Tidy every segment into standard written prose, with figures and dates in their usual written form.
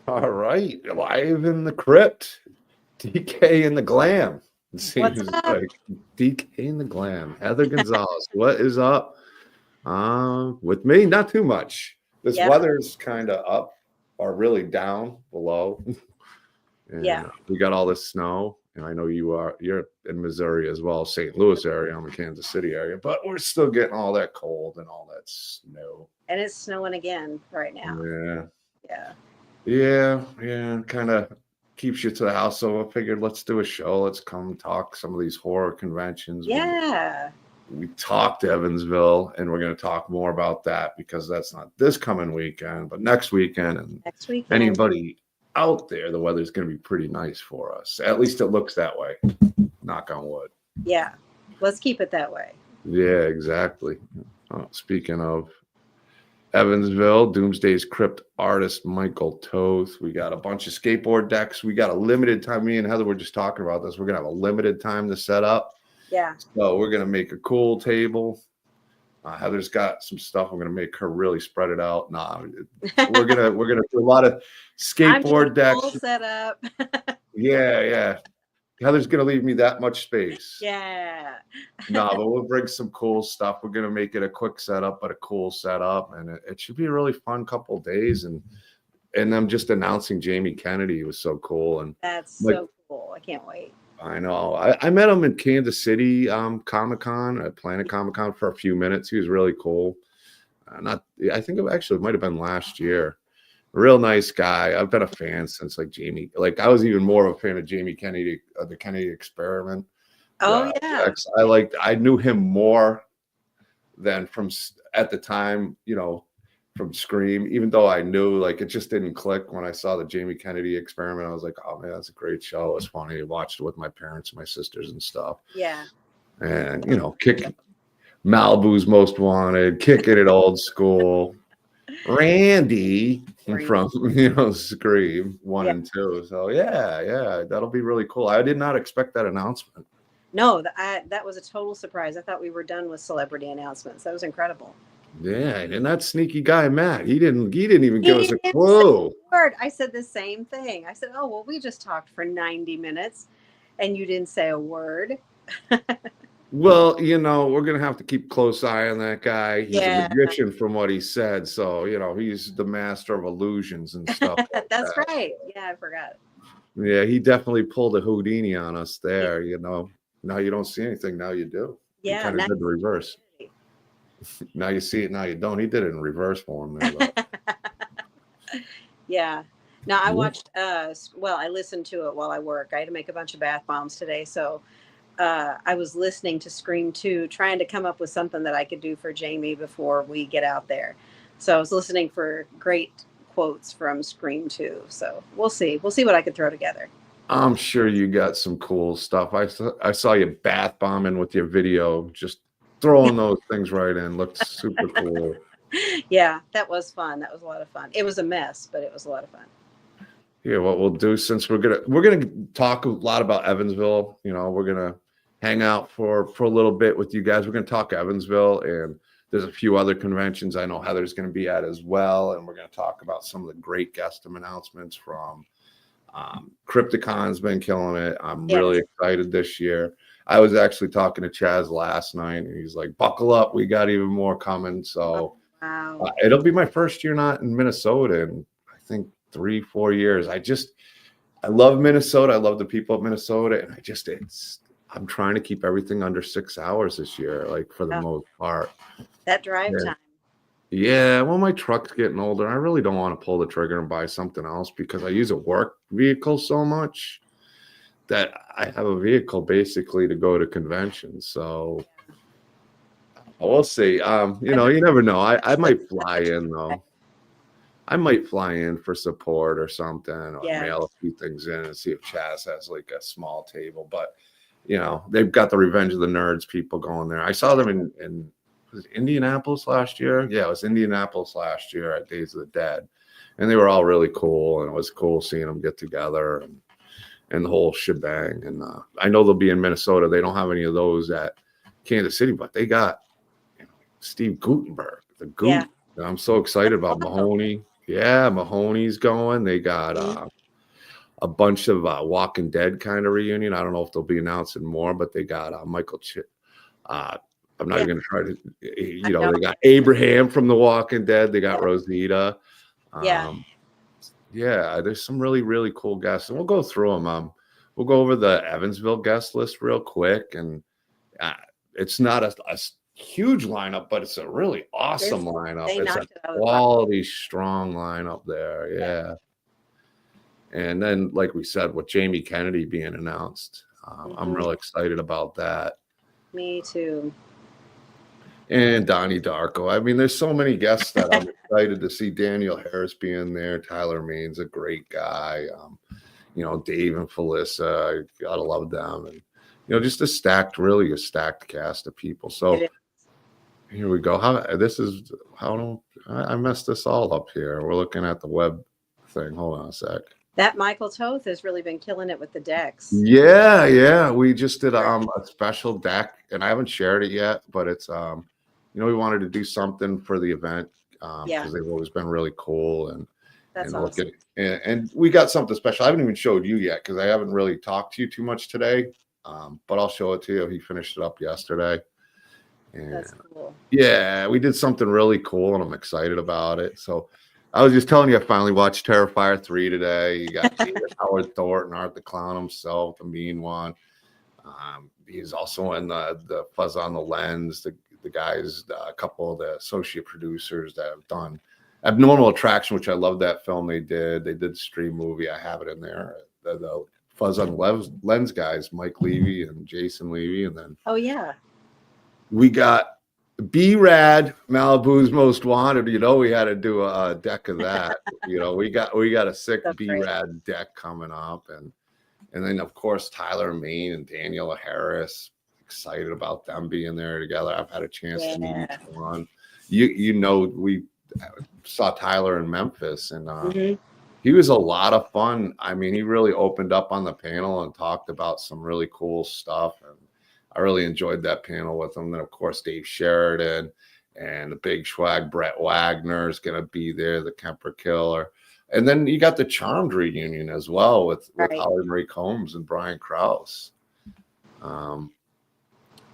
All right, live in the Krypt, DK in the Glam. It What's seems up? like DK in the Glam. Heather Gonzalez, what is up? With me, not too much. This Yeah, weather's kind of up or really down below, yeah, and we got all this snow. And I know you're in Missouri as well, St. Louis area. I'm in Kansas City area, but we're still getting all that cold and all that snow. and it's snowing again right now. Yeah. Yeah, Yeah, kind of keeps you to the house. So I figured let's do a show. Let's come talk some of these horror conventions. yeah, We talked Evansville, and we're going to talk more about that because that's not this coming weekend, but next weekend. And next weekend. anybody out there, the weather's going to be pretty nice for us. At least it looks that way. Knock on wood. Yeah, let's keep it that way. Yeah, exactly. Speaking of Evansville, Doomsday's Krypt artist Michael Toth. We got a bunch of skateboard decks. We got a limited time. Me and Heather were just talking about this. We're gonna have a limited time to set up. Yeah, So we're gonna make a cool table. Heather's got some stuff. I'm gonna make her really spread it out. We're gonna do a lot of skateboard decks. Full setup. Yeah. Heather's gonna leave me that much space. Yeah, No, but we'll bring some cool stuff. We're gonna make it a quick setup, but a cool setup, and it should be a really fun couple of days. And I'm just announcing Jamie Kennedy was so cool, and that's like, so cool. I can't wait. I know I met him in Kansas City Comic-Con at Planet Comic-Con for a few minutes. He was really cool. I think it actually might have been last year. Real nice guy. I've been a fan since I was even more of a fan of Jamie Kennedy, the Kennedy Experiment. Oh yeah, I knew him more than at the time, from Scream, even though I knew it just didn't click when I saw the Jamie Kennedy Experiment. I was like, oh man, that's a great show. It was funny. I watched it with my parents and my sisters and stuff. yeah. And, kicking Malibu's Most Wanted, kicking it old school. Randy from Scream 1 and 2. So yeah, that'll be really cool. I did not expect that announcement. No, that was a total surprise. I thought we were done with celebrity announcements. That was incredible. Yeah, and that sneaky guy Matt, he didn't even give us a clue. Word. I said the same thing. I said, "Oh well, we just talked for 90 minutes, and you didn't say a word." Well, we're gonna have to keep close eye on that guy. He's a magician from what he said, so he's the master of illusions and stuff. That's right. Yeah, I forgot. Yeah, he definitely pulled a Houdini on us there. Now you don't see anything. Now you do. Yeah, he kind of did the reverse. Now you see it. Now you don't. He did it in reverse for him. There, yeah. Now I watched. I listened to it while I work. I had to make a bunch of bath bombs today, so I was listening to Scream 2, trying to come up with something that I could do for Jamie before we get out there. So I was listening for great quotes from Scream 2. So we'll see. We'll see what I could throw together. I'm sure you got some cool stuff. I saw you bath bombing with your video, just throwing those things right in. Looked super cool. Yeah, that was fun. That was a lot of fun. It was a mess, but it was a lot of fun. Yeah, what we'll do, since we're gonna talk a lot about Evansville, we're gonna hang out for a little bit with you guys. We're gonna talk Evansville, and there's a few other conventions I know Heather's gonna be at as well, and we're gonna talk about some of the great guest announcements from Krypticon's been killing it. I'm really excited this year. I was actually talking to Chaz last night, and he's like, "Buckle up, we got even more coming." So wow. It'll be my first year not in Minnesota in I think 3-4 years. I love Minnesota. I love the people of Minnesota, and I'm trying to keep everything under 6 hours this year, for the most part. That drive time. Yeah, well, my truck's getting older. I really don't want to pull the trigger and buy something else because I use a work vehicle so much that I have a vehicle basically to go to conventions. So we'll see. You never know. I might fly in though. I might fly in for support or something, or mail a few things in and see if Chaz has a small table. But they've got the Revenge of the Nerds people going there. I saw them in was it Indianapolis last year? Yeah, it was Indianapolis last year at Days of the Dead, and they were all really cool, and it was cool seeing them get together and the whole shebang. And I know they'll be in Minnesota. They don't have any of those at Kansas City, but they got Steve Guttenberg, the Goot. Yeah. I'm so excited about Mahoney. Yeah, Mahoney's going. They got a bunch of Walking Dead kind of reunion. I don't know if they'll be announcing more, but they got Michael I'm not Yeah. even going to try to, I know. they got Abraham from The Walking Dead. They got Yeah. Rosita. Yeah. Yeah, there's some really, really cool guests. And we'll go through them. We'll go over the Evansville guest list real quick. And it's not a huge lineup, but it's a really awesome lineup. They It's a knocked it out of the park. quality, strong lineup there. Yeah. And then, like we said, with Jamie Kennedy being announced, I'm real excited about that. Me too. And Donnie Darko. I mean, there's so many guests that I'm excited to see. Daniel Harris being there. Tyler Maine's a great guy. Dave and Felissa, gotta love them. And just a stacked cast of people. So here we go. I messed this all up here. We're looking at the web thing. Hold on a sec. That Michael Toth has really been killing it with the decks. Yeah. We just did a special deck, and I haven't shared it yet, but it's we wanted to do something for the event because they've always been really cool and awesome. And we got something special. I haven't even showed you yet because I haven't really talked to you too much today. But I'll show it to you. He finished it up yesterday. And that's cool. Yeah, we did something really cool, and I'm excited about it. So I was just telling you, I finally watched Terrifier 3 today. You got Howard Thornton, Art the Clown himself, the mean one. He's also in the Fuzz on the Lens, the guys, a couple of the associate producers that have done Abnormal Attraction, which I love that film they did. They did Stream Movie. I have it in there. The Fuzz on the Lens guys, Mike Levy and Jason Levy. And then we got B-Rad, Malibu's Most Wanted. We had to do a deck of that. We got a sick B-Rad deck coming up, and then of course Tyler Maine and Daniela Harris. Excited about them being there together. I've had a chance to meet each one. We saw Tyler in Memphis, and he was a lot of fun. I mean, he really opened up on the panel and talked about some really cool stuff, and I really enjoyed that panel with him. Then, of course, Dave Sheridan and the big swag Brett Wagner is going to be there, the Kemper Killer. And then you got the Charmed reunion as well with Holly Marie Combs and Brian Krause.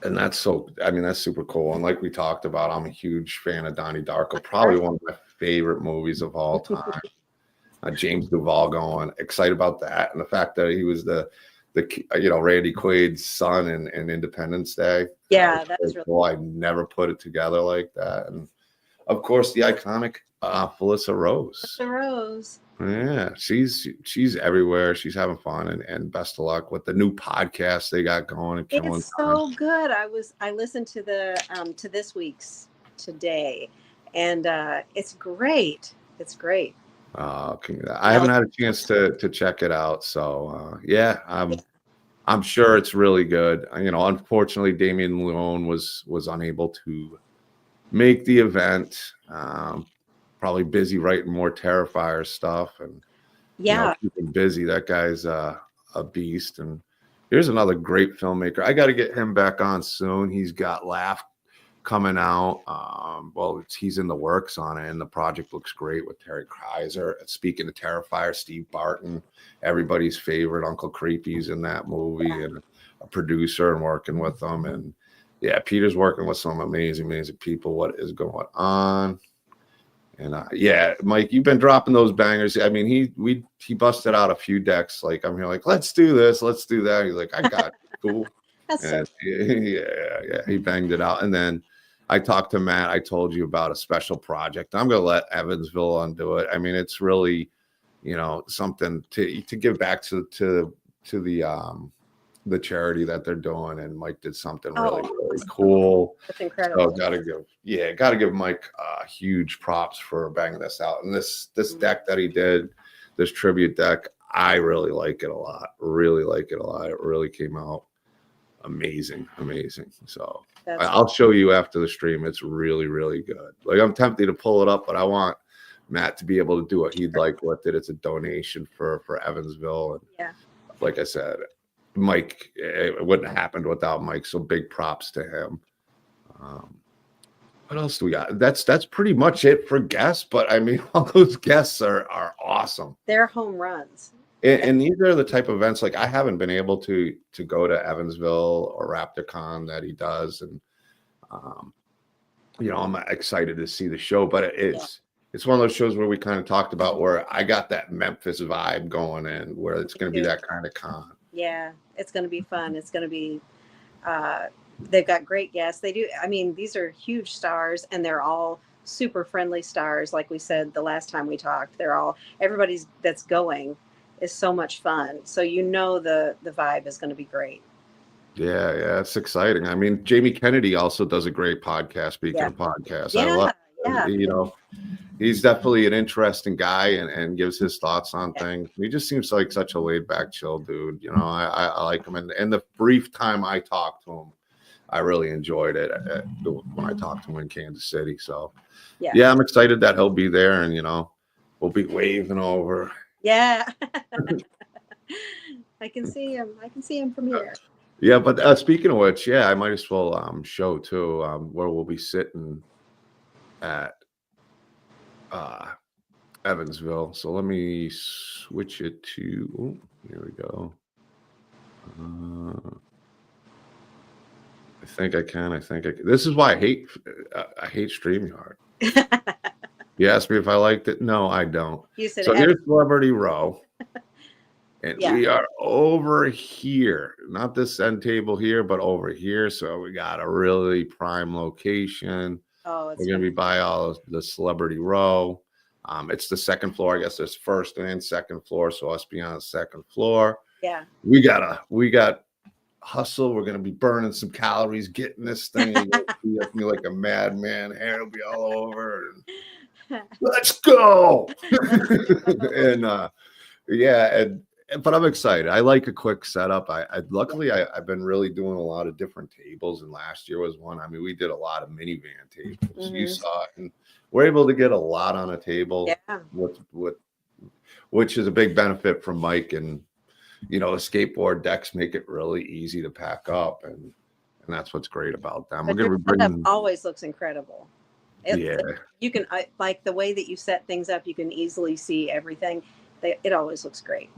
And that's super cool. And like we talked about, I'm a huge fan of Donnie Darko, probably one of my favorite movies of all time. James Duval going, excited about that. And the fact that he was the Randy Quaid's son in Independence Day. Yeah, that's really cool. I never put it together like that. And of course, the iconic Felissa Rose. Felissa Rose. Yeah, she's everywhere. She's having fun, and best of luck with the new podcast they got going. It's so good. I listened to to this week's today, and it's great. It's great. I haven't had a chance to check it out, so I'm sure it's really good. Unfortunately, Damien Leone was unable to make the event. Probably busy writing more Terrifier stuff, and keeping busy. That guy's a beast. And here's another great filmmaker. I got to get him back on soon. He's got Laugh coming out. He's in the works on it, and the project looks great with Terry Kreiser. Speaking of Terrifier, Steve Barton, everybody's favorite Uncle Creepy's in that movie, and a producer and working with them. And Peter's working with some amazing people. What is going on? And Mike, you've been dropping those bangers. I mean, he busted out a few decks. Like, I'm here, like, let's do this, let's do that. He's like, I got it. Cool. He banged it out. And then I talked to Matt. I told you about a special project. I'm gonna let Evansville undo it. I mean, it's really, something to give back to the charity that they're doing, and Mike did something really cool. That's incredible. So gotta give Mike huge props for banging this out. And this deck that he did, this tribute deck, I really like it a lot. Really like it a lot. It really came out amazing. So I'll show you after the stream. It's really, really good. Like, I'm tempted to pull it up, but I want Matt to be able to do what he'd like with it. It's a donation for Evansville, and like I said, Mike, it wouldn't have happened without Mike, so big props to him. What else do we got? That's pretty much it for guests. But I mean, all those guests are awesome. They're home runs. And these are the type of events, like I haven't been able to go to Evansville or RaptorCon that he does, and I'm excited to see the show. But it's one of those shows where we kind of talked about where I got that Memphis vibe going in, where it's going to be that kind of con. Yeah, it's going to be fun. It's going to be. They've got great guests. They do. I mean, these are huge stars, and they're all super friendly stars. Like we said the last time we talked, everybody's that's going is so much fun. So the vibe is going to be great. Yeah, it's exciting. I mean, Jamie Kennedy also does a great podcast. Speaking of podcasts, I love. He's definitely an interesting guy and gives his thoughts on things. He just seems like such a laid back, chill dude. I like him, and the brief time I talked to him, I really enjoyed it when I talked to him in Kansas City. So yeah, I'm excited that he'll be there, and we'll be waving over. Yeah. I can see him from here. Yeah, but speaking of which, I might as well show too where we'll be sitting at Evansville. So let me switch it to. Here we go. I think I can. This is why I hate StreamYard. You asked me if I liked it. No, I don't. So here's Celebrity Row. And we are over here, not this end table here, but over here. So we got a really prime location. We're going to be by all of the Celebrity Row. It's the second floor. I guess there's first and second floor. So us be on the second floor. Yeah. We got hustle. We're going to be burning some calories, getting this thing. You'll be like a madman. Hair will be all over. And let's go. But I'm excited. I like a quick setup. Luckily I've been really doing a lot of different tables, and last year was one. I mean, we did a lot of minivan tables. Mm-hmm. You saw it, and we're able to get a lot on a table, which is a big benefit from Mike. And the skateboard decks make it really easy to pack up, and that's what's great about them. But we're going to bring. Always looks incredible. You can like the way that you set things up. You can easily see everything. It always looks great.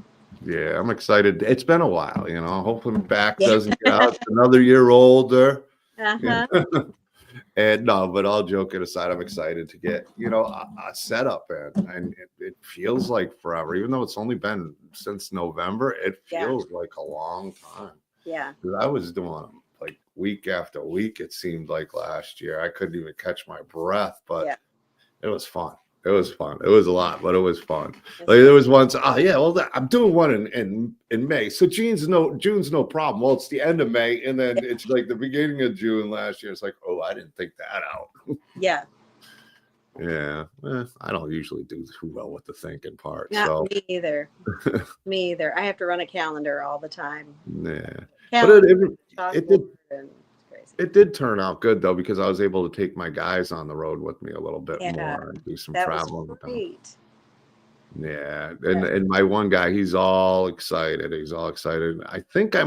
Yeah, I'm excited. It's been a while, hopefully my back doesn't get out. It's another year older. And no, but all joking aside, I'm excited to get, a setup in. And it feels like forever, even though it's only been since November, it feels like a long time. Yeah. I was doing them like week after week, it seemed like last year. I couldn't even catch my breath, but it was fun. It was fun. It was a lot, but it was fun. Like there was once, I'm doing one in May. So June's no problem. Well, it's the end of May, and then it's like the beginning of June last year. It's like, I didn't think that out. Yeah. Yeah. I don't usually do too well with the thinking part. Me either. Me either. I have to run a calendar all the time. Yeah. But it did turn out good though, because I was able to take my guys on the road with me a little bit more and do some traveling with them. Yeah. And my one guy, he's all excited. I think I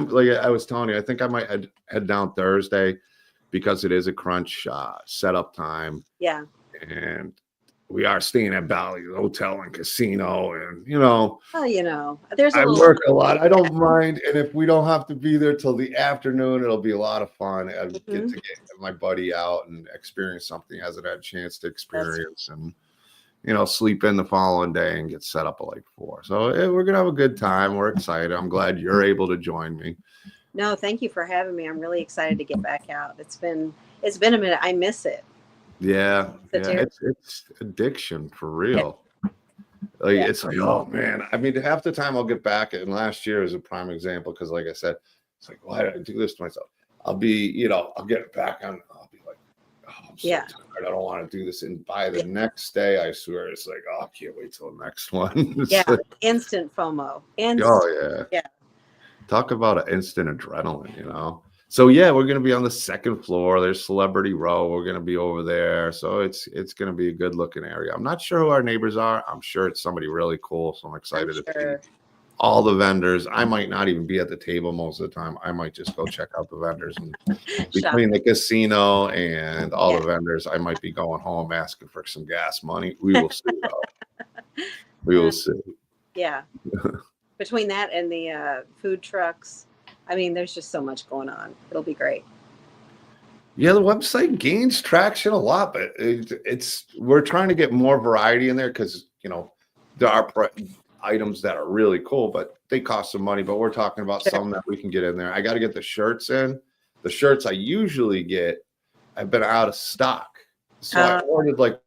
was telling you, I think I might head down Thursday because it is a crunch setup time. Yeah. And we are staying at Bally's Hotel and Casino, and there's I work a lot. I don't mind, and if we don't have to be there till the afternoon, it'll be a lot of fun. I get to get my buddy out and experience something he hasn't had a chance to experience, and sleep in the following day and get set up at like 4. So we're gonna have a good time. We're excited. I'm glad you're able to join me. No, thank you for having me. I'm really excited to get back out. It's been a minute. I miss it. Yeah, it's addiction for real. It's like, oh man. I mean, half the time I'll get back, and last year is a prime example because, like I said, it's like, why did I do this to myself? I'll be, I'll get it back on. I'll be like, I'm so tired. I don't want to do this. And by the next day, I swear, it's like, I can't wait till the next one. Instant FOMO. Yeah. Talk about an instant adrenaline, So we're going to be on the second floor. There's Celebrity Row. We're going to be over there. So it's going to be a good looking area. I'm not sure who our neighbors are. I'm sure it's somebody really cool. So I'm excited to see. all the vendors. I might not even be at the table most of the time. I might just go check out the vendors, and between the casino and all the vendors, I might be going home asking for some gas money. We will see though. We will see. Yeah. Between that and the food trucks, I mean, there's just so much going on. It'll be great. Yeah, the website gains traction a lot, but it's we're trying to get more variety in there because there are items that are really cool, but they cost some money. But we're talking about some that we can get in there. I got to get the shirts in. The shirts I usually get, I've been out of stock, so I ordered like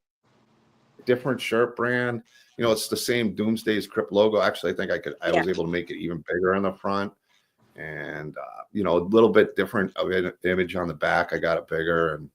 different shirt brand. It's the same Doomsday's Krypt logo. Actually, I think I was able to make it even bigger on the front. And a little bit different of an image on the back. I got it bigger, and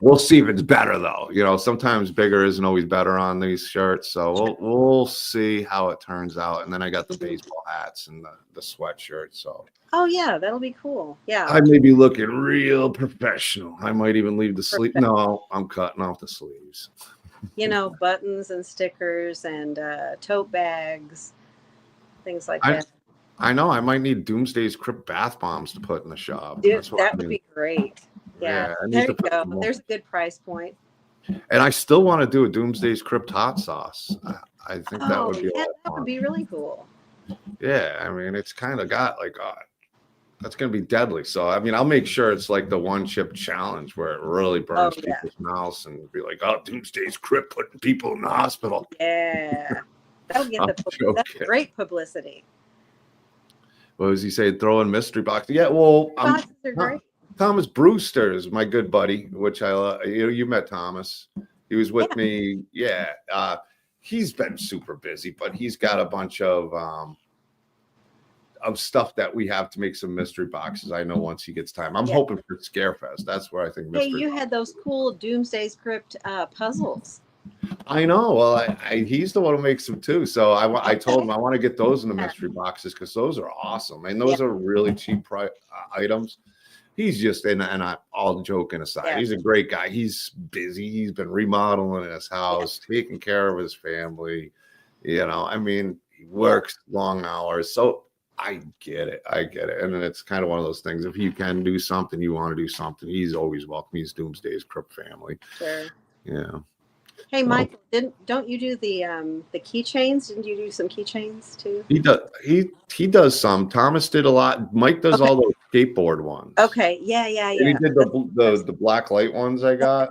we'll see if it's better though. Sometimes bigger isn't always better on these shirts, so we'll see how it turns out. And then I got the baseball hats and the sweatshirt. So that'll be cool. I may be looking real professional. I might even leave the sleeve. No, I'm cutting off the sleeves. Buttons and stickers and tote bags, things like that. I know I might need Doomsday's Krypt bath bombs to put in the shop. Dude, that would be great. Yeah, there you go. There's a good price point. And I still want to do a Doomsday's Krypt hot sauce. I think that would be that would be really cool. Yeah, I mean, it's kind of got like that's going to be deadly. So I mean, I'll make sure it's like the one chip challenge where it really burns people's mouths and be like, Doomsday's Krypt putting people in the hospital. Yeah, that'll get that's great publicity. What was he saying? Throwing mystery boxes. Yeah, well, boxes are great. Thomas Brewster is my good buddy, which I love. You met Thomas. He was with me. Yeah. He's been super busy, but he's got a bunch of stuff that we have to make some mystery boxes. I know once he gets time. I'm hoping for Scarefest. That's where I think mystery you had those cool Doomsday's Krypt puzzles. I know. Well, he's the one who makes them too. So I told him I want to get those in the mystery boxes because those are awesome. And those are really cheap items. He's just, and all joking aside, he's a great guy. He's busy. He's been remodeling his house, taking care of his family. I mean, he works long hours. So I get it. And then it's kind of one of those things. If you can do something, you want to do something, he's always welcome. He's Doomsday's Krypt family. Sure. Yeah. Hey, Michael, don't you do the keychains? Didn't you do some keychains too? He does. He does some. Thomas did a lot. Mike does all those skateboard ones. Okay. Yeah. And he did the black light ones I got.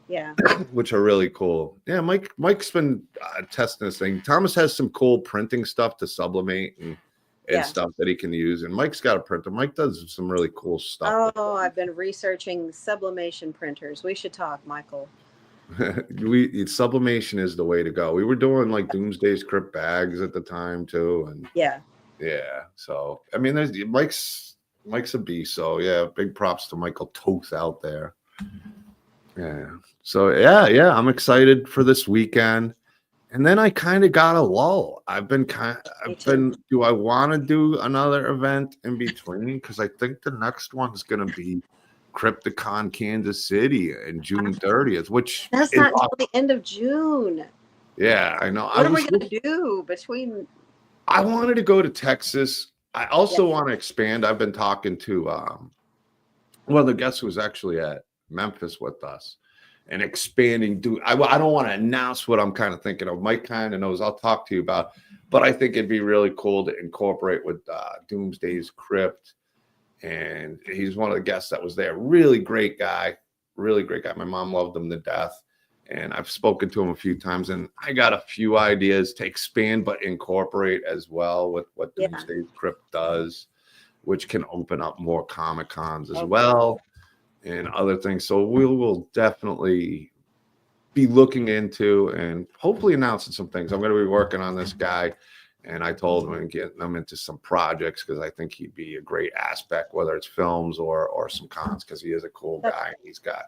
Yeah. Which are really cool. Yeah, Mike's been testing this thing. Thomas has some cool printing stuff to sublimate and stuff that he can use. And Mike's got a printer. Mike does some really cool stuff. Oh, I've been researching sublimation printers. We should talk, Michael. Sublimation is the way to go. We were doing like Doomsday's Krypt bags at the time too, and yeah. So I mean, there's Mike's a beast. So yeah, big props to Michael Toth out there. Yeah. So yeah, I'm excited for this weekend. And then I kind of got a lull. Do I want to do another event in between? Because I think the next one is going to be Krypticon Kansas City in June 30th, which that's not until the end of June. Yeah, I know. What are we going to do between? I wanted to go to Texas. I also want to expand. I've been talking to the guest who was actually at Memphis with us and expanding. I don't want to announce what I'm kind of thinking of. Mike kind of knows. I'll talk to you about, but I think it'd be really cool to incorporate with Doomsday's Krypt. And he's one of the guests that was there. Really great guy. My mom loved him to death. And I've spoken to him a few times. And I got a few ideas to expand, but incorporate as well with what Doomsday's Krypt does, which can open up more Comic Cons as well and other things. So we will definitely be looking into and hopefully announcing some things. I'm going to be working on this guy. And I told him and getting them into some projects because I think he'd be a great aspect, whether it's films or some cons, because he is a cool guy. He's got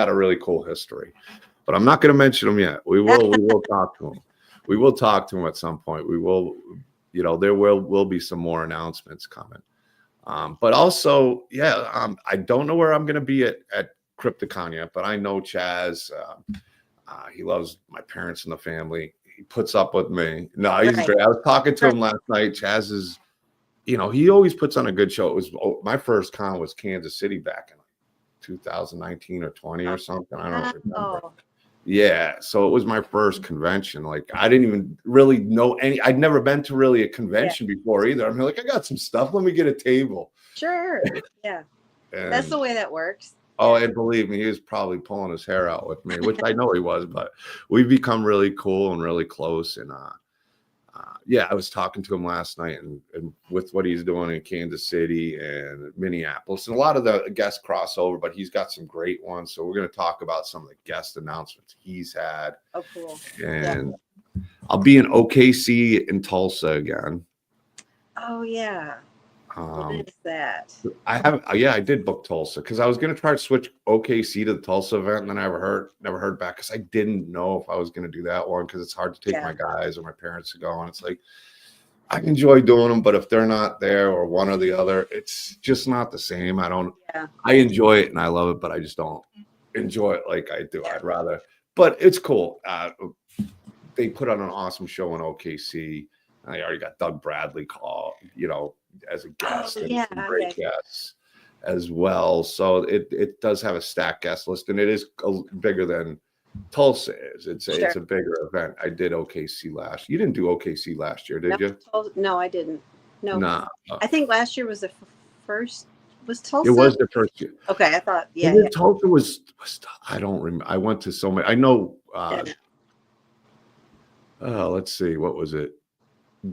a really cool history. But I'm not going to mention him yet. We will talk to him. We will talk to him at some point. We will, there will be some more announcements coming. But also, I don't know where I'm going to be at Krypticon yet, but I know Chaz. He loves my parents and the family. he puts up with me. No, he's Right. great. I was talking to him last night. Chaz is, he always puts on a good show. It was my first con was Kansas City back in 2019 or 20 or something. I don't remember. Oh, Yeah, so it was my first convention. Like I didn't even really know any. I'd never been to really a convention before either. I'm like, I got some stuff. Let me get a table. sure. Yeah, that's the way that works. Oh, and believe me, he was probably pulling his hair out with me, which I know he was. But we've become really cool and really close. And yeah, I was talking to him last night, and with what he's doing in Kansas City and Minneapolis, and a lot of the guests crossover, but he's got some great ones. So we're going to talk about some of the guest announcements he's had. Oh, cool. And I'll be in OKC in Tulsa again. Oh, yeah. What is that? I did book Tulsa because I was going to try to switch OKC to the Tulsa event, and then I never heard back because I didn't know if I was going to do that one because it's hard to take my guys or my parents to go, and it's like I enjoy doing them, but if they're not there or one or the other, it's just not the same. I enjoy it and I love it, but I just don't enjoy it like I do. I'd rather, but it's cool. They put on an awesome show in OKC. I already got Doug Bradley called, as a guest. And some great guests as well. So it does have a stacked guest list, and it is bigger than Tulsa is. It's a bigger event. I did OKC last. You didn't do OKC last year, did you? No, I didn't. No. Nah. I think last year was the first. Was Tulsa? It was the first year. Okay, I thought. Yeah. Tulsa was. I don't remember. I went to so many. I know. Let's see. What was it?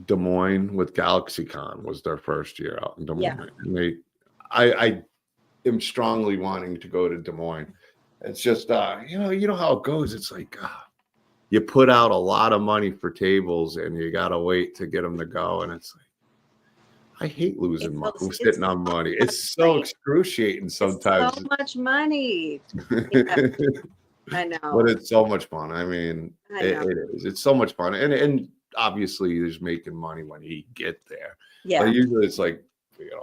Des Moines with GalaxyCon was their first year out in Des Moines. Yeah. And I am strongly wanting to go to Des Moines. It's just, you know how it goes. It's like you put out a lot of money for tables and you got to wait to get them to go. And it's like, I hate losing money, sitting on money. It's so excruciating sometimes. It's so much money. I know. But it's so much fun. I mean, it is. It's so much fun. And obviously there's making money when you get there. Yeah. But usually it's like,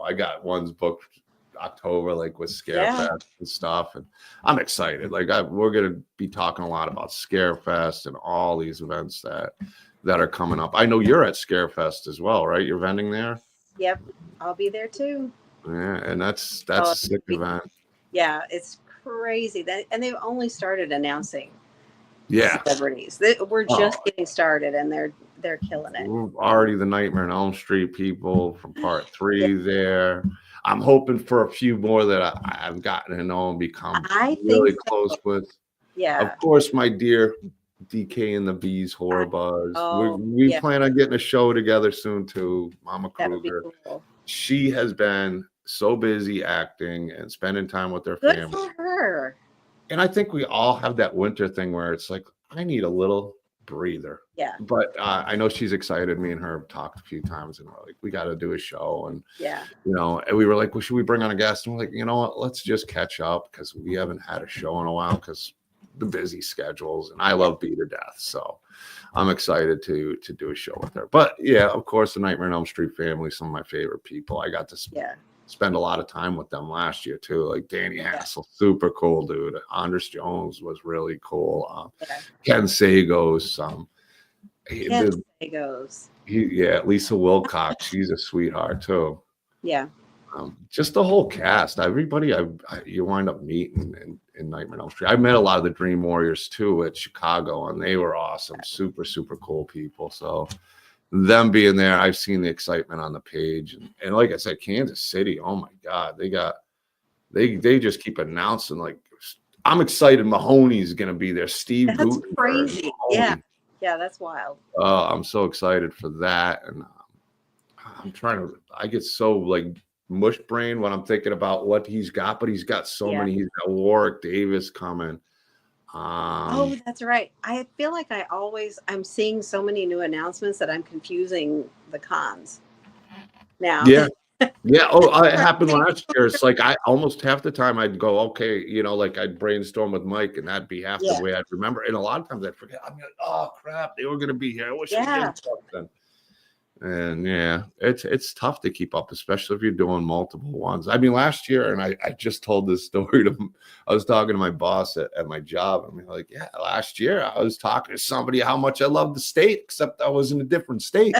I got ones booked October, like with Scarefest and stuff. And I'm excited. Like we're going to be talking a lot about Scarefest and all these events that are coming up. I know you're at Scarefest as well, right? You're vending there? Yep. I'll be there too. Yeah. And that's a sick event. Yeah. It's crazy and they've only started announcing celebrities. We're just getting started, and they're killing it. We're already the Nightmare on Elm Street people from part 3 there. I'm hoping for a few more that I've gotten to know and become really close with. Yeah. Of course, my dear DK and the Bees Horror Buzz. We plan on getting a show together soon too. Mama Kruger. Cool. She has been so busy acting and spending time with their family. Good for her. And I think we all have that winter thing where it's like, I need a little breather. Yeah. But I know she's excited. Me and her have talked a few times, and we're like, we got to do a show. And, and we were like, well, should we bring on a guest? And we're like, you know what? Let's just catch up because we haven't had a show in a while because the busy schedules. And I love Bee to death. So I'm excited to do a show with her. But yeah, of course, the Nightmare on Elm Street family, some of my favorite people. I got to spend a lot of time with them last year too. Like Danny Hassel, super cool dude. Anders Jones was really cool. Ken Sagos. Lisa Wilcox. She's a sweetheart too. Yeah. Just the whole cast. Everybody you wind up meeting in Nightmare on Elm Street. I met a lot of the Dream Warriors too at Chicago, and they were awesome. Super, super cool people. So them being there, I've seen the excitement on the page, and like I said, Kansas City. Oh my God, they just keep announcing. Like, I'm excited. Mahoney's gonna be there. Steve, that's crazy. Yeah, that's wild. I'm so excited for that, and I get so like mush brain when I'm thinking about what he's got, but he's got so many. He's got Warwick Davis coming. That's right. I feel like I'm seeing so many new announcements that I'm confusing the cons now. Yeah. Yeah. It happened last year. It's like I almost half the time I'd go, okay, like I'd brainstorm with Mike, and that'd be half the way I'd remember. And a lot of times I'd forget. I'm like, oh crap, they were gonna be here. I wish I did something. And yeah, it's tough to keep up, especially if you're doing multiple ones. I mean, last year, and I just told this story to, I was talking to my boss at my job. I mean, like, yeah, last year I was talking to somebody how much I love the state, except I was in a different state.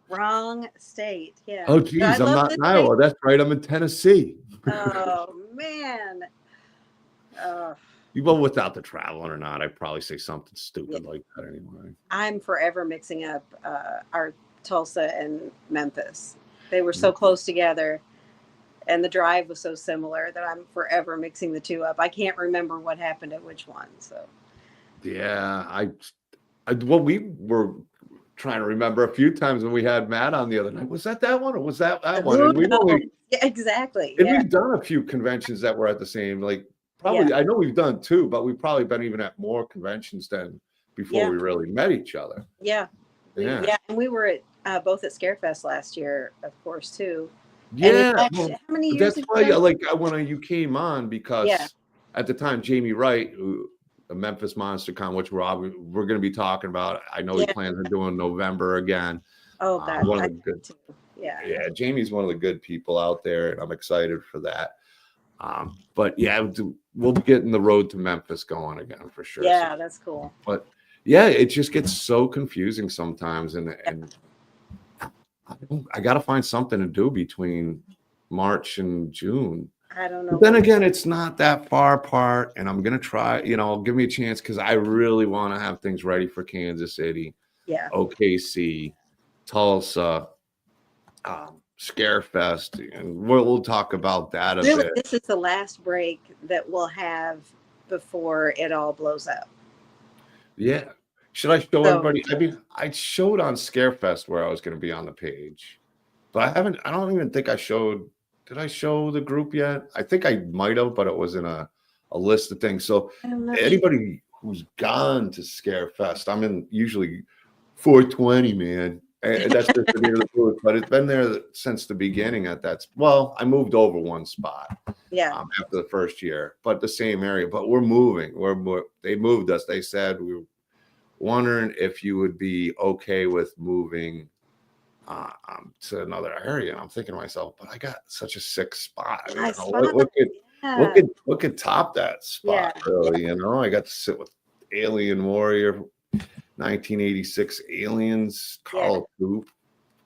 Wrong state. Yeah. Oh, But I geez, I'm love not this in Iowa. That's right. I'm in Tennessee. Oh man. Oh, Well, without the traveling or not, I'd probably say something stupid yeah. like that anyway. I'm forever mixing up our Tulsa and Memphis. They were so close together, and the drive was so similar that I'm forever mixing the two up. I can't remember what happened at which one. So Yeah, well, we were trying to remember a few times when we had Matt on the other night. Was that one or was that one? who And we've knows? only Yeah, exactly. and Yeah. we've done a few conventions that were at the same, like probably Yeah. I know we've done two, but we've probably been even at more conventions than before Yeah. we really met each other. Yeah. Yeah. And we were at both at Scarefest last year, of course, too. Yeah, And well, how many years that's have why, you done? like, when you came on, because Yeah. at the time, Jamie Wright, who the Memphis Monster Con, which we're going to be talking about. I know he Yeah. plans on doing November again. Oh, God. One of I the good, too. Yeah. yeah, Jamie's one of the good people out there, and I'm excited for that. But yeah, we'll be getting the road to Memphis going again for sure. Yeah, that's cool. But yeah, it just gets so confusing sometimes, and I got to find something to do between March and June. I don't know. But then again, it's not that far apart, and I'm gonna try. Give me a chance because I really want to have things ready for Kansas City, Yeah. OKC, Tulsa, Scarefest, and we'll talk about that a Really, bit. this is the last break that we'll have before it all blows up. Yeah. Should I show everybody? I mean, I showed on Scarefest where I was going to be on the page, but I don't even think I showed. Did I show the group yet? I think I might have, but it was in a list of things. So anybody who's gone to Scarefest, I'm in usually 420, man. And that's just the name of the booth, but it's been there since the beginning at that. Well, I moved over one spot. Yeah. After the first year, but the same area. But we're moving. They moved us. They said we were wondering if you would be okay with moving to another area. And I'm thinking to myself, but I got such a sick spot. What could top that spot? Yeah. Really, I got to sit with Alien Warrior, 1986 Aliens, Carl Coop.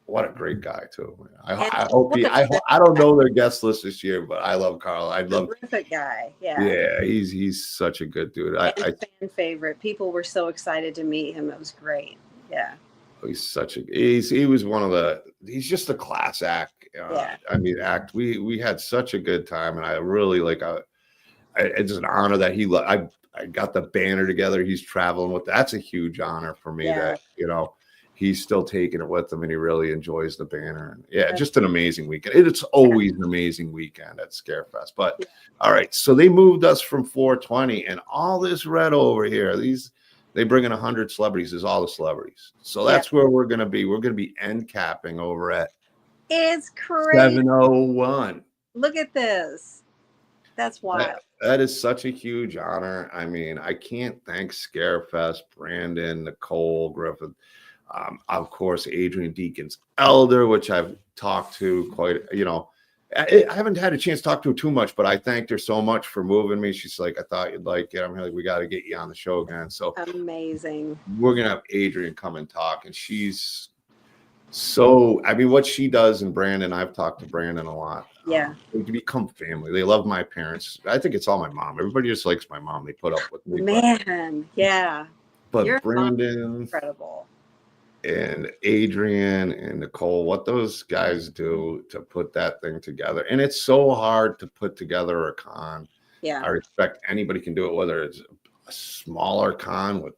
What a great guy too. I don't know their guest list this year, but I love Carl. Terrific guy. Yeah. Yeah, he's such a good dude. Fan favorite. People were so excited to meet him. It was great. Yeah. He was one of he's just a class act. I mean, we had such a good time, and I really it's an honor that I got the banner together. He's traveling with. That's a huge honor for me that he's still taking it with him, and he really enjoys the banner. And just an amazing weekend. It's always an amazing weekend at Scarefest. But all right, so they moved us from 420, and all this red over here. They bring in 100 celebrities. Is all the celebrities. So that's where we're gonna be. We're gonna be end capping over at. It's crazy. 701. Look at this. That's wild. That is such a huge honor. I mean, I can't thank Scarefest, Brandon, Nicole, Griffith, of course, Adrian Deakins Elder, which I've talked to quite, I haven't had a chance to talk to her too much, but I thanked her so much for moving me. She's like, I thought you'd like it. I'm like, we got to get you on the show again. So amazing. We're going to have Adrian come and talk, and she's what she does, and Brandon, I've talked to Brandon a lot. Yeah. They become family. They love my parents. I think it's all my mom. Everybody just likes my mom. They put up with me. Man, yeah. But Your Brandon, incredible. And Adrian and Nicole, what those guys do to put that thing together. And it's so hard to put together a con. Yeah. I respect anybody can do it, whether it's a smaller con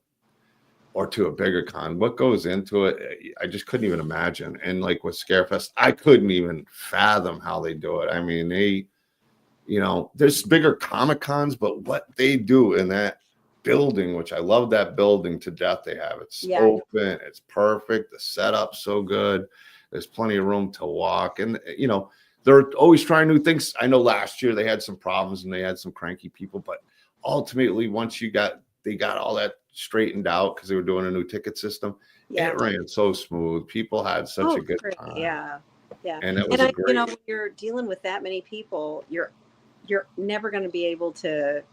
or to a bigger con. What goes into it, I just couldn't even imagine. And like with Scarefest, I couldn't even fathom how they do it. I mean, there's bigger Comic Cons, but what they do in that building, which I love that building to death. They have it's open, it's perfect, the setup's so good, there's plenty of room to walk, and they're always trying new things. I know last year they had some problems and they had some cranky people, but ultimately once they got all that straightened out because they were doing a new ticket system. Yeah. It ran so smooth. People had such a good time. Yeah. And it was a great. You know, when you're dealing with that many people, you're never going to be able to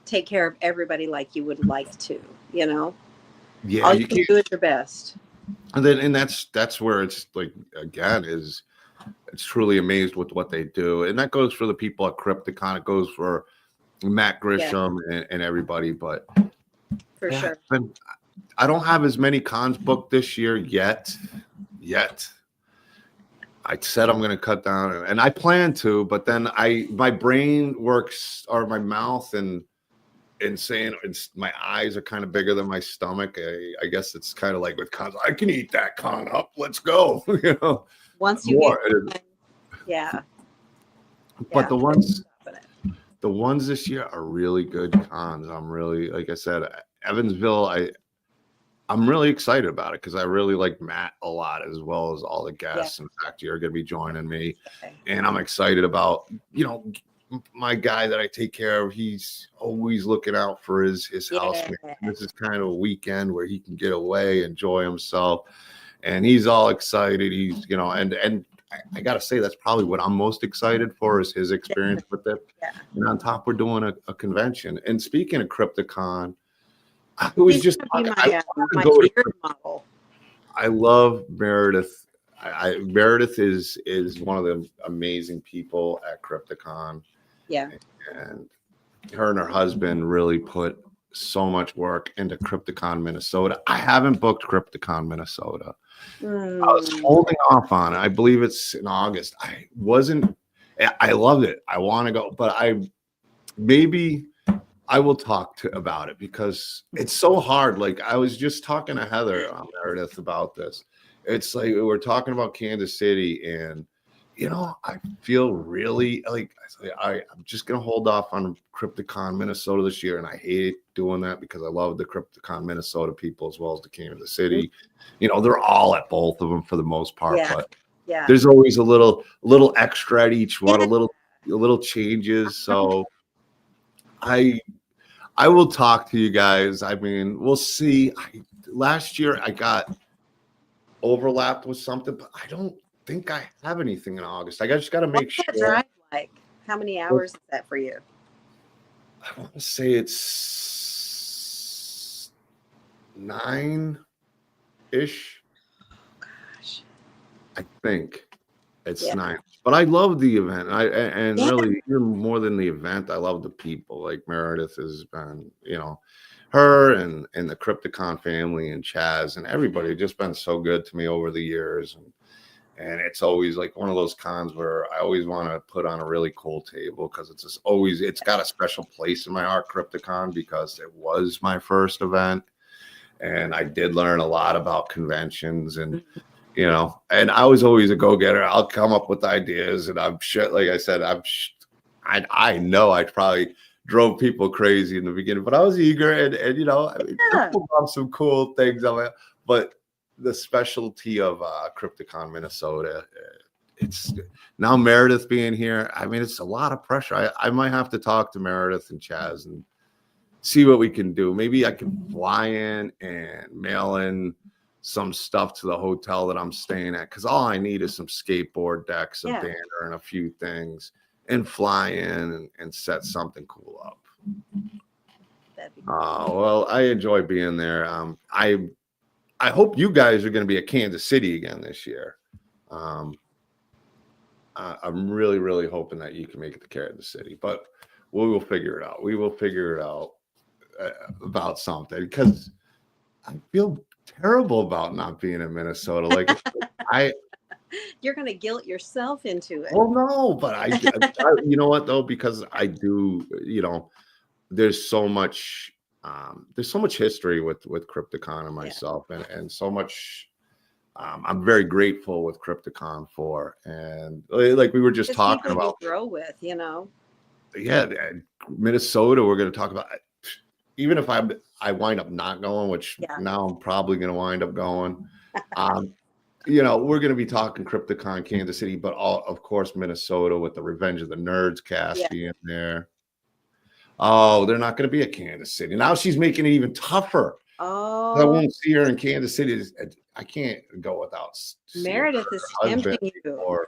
take care of everybody like you would like to, you know. Yeah, all you can do is your best. And that's where it's like, again, is it's truly amazed with what they do. And that goes for the people at Krypticon. It goes for Matt Grisham and everybody. But for sure. I don't have as many cons booked this year yet. I said I'm going to cut down, and I plan to, but then my brain works, or my mouth, and saying my eyes are kind of bigger than my stomach. I guess it's kind of like with cons. I can eat that con up. Let's go. You know. Once you get, yeah. But the ones this year are really good cons. I'm really, like I said, Evansville. I'm really excited about it because I really like Matt a lot, as well as all the guests. In fact, you're going to be joining me, and I'm excited about, you know, my guy that I take care of. He's always looking out for his house. This is kind of a weekend where he can get away, enjoy himself, and he's all excited. He's, you know, and I got to say, that's probably what I'm most excited for, is his experience with it. And on top, we're doing a convention. And speaking of Krypticon, I was just talking, my beard model. I love Meredith. Meredith is one of the amazing people at Krypticon. Yeah. And her and her husband really put so much work into Krypticon Minnesota. I haven't booked Krypticon Minnesota. I was holding off on it. I believe it's in August. I loved it. I want to go, but maybe I will talk about it because it's so hard. Like, I was just talking to Heather Meredith about this. It's like we're talking about Kansas City, and you know, I feel really like I'm just gonna hold off on Krypticon Minnesota this year, and I hate doing that because I love the Krypticon Minnesota people as well as the Kansas City. You know, they're all at both of them for the most part, but there's always a little extra at each one, a little changes. So I will talk to you guys. I mean, we'll see. Last year I got overlapped with something, but I don't think I have anything in August. I just got to make sure. What's that drive like? How many hours is that for you? I want to say it's 9-ish. Oh, gosh. I think it's 9. But I love the event. Really, even more than the event, I love the people. Like Meredith has been, you know, her and the Krypticon family and Chaz and everybody have just been so good to me over the years. And it's always like one of those cons where I always want to put on a really cool table because it's got a special place in my heart, Krypticon, because it was my first event. And I did learn a lot about conventions and, you know, and I was always a go-getter. I'll come up with ideas, and I'm sure, like I said, I know I probably drove people crazy in the beginning, but I was eager and you know, I mean, people love some cool things on it. But the specialty of Krypticon Minnesota, it's now Meredith being here. I mean, it's a lot of pressure. I might have to talk to Meredith and Chaz and see what we can do. Maybe I can fly in and mail in some stuff to the hotel that I'm staying at, because all I need is some skateboard decks, a banner, and a few things, and fly in and set something cool up. Well, I enjoy being there. I hope you guys are going to be at Kansas City again this year. I'm really, really hoping that you can make it to Kansas City, but we will figure it out. We will figure it out about something, because I feel terrible about not being in Minnesota. Like you're going to guilt yourself into it. Well, no, but I you know what though, because I do, you know, there's so much history with Krypticon and myself, and so much I'm very grateful with Krypticon for, and like we were just talking about, you grow with, you know. Yeah, Minnesota, we're going to talk about. Even if I wind up not going, which now I'm probably going to wind up going, you know, we're going to be talking Krypticon Kansas City, but of course Minnesota with the Revenge of the Nerds cast being there. Oh, they're not going to be at Kansas City. Now she's making it even tougher. I Oh, won't see her in Kansas City. I can't go without seeing her Meredith is husband tempting you. or,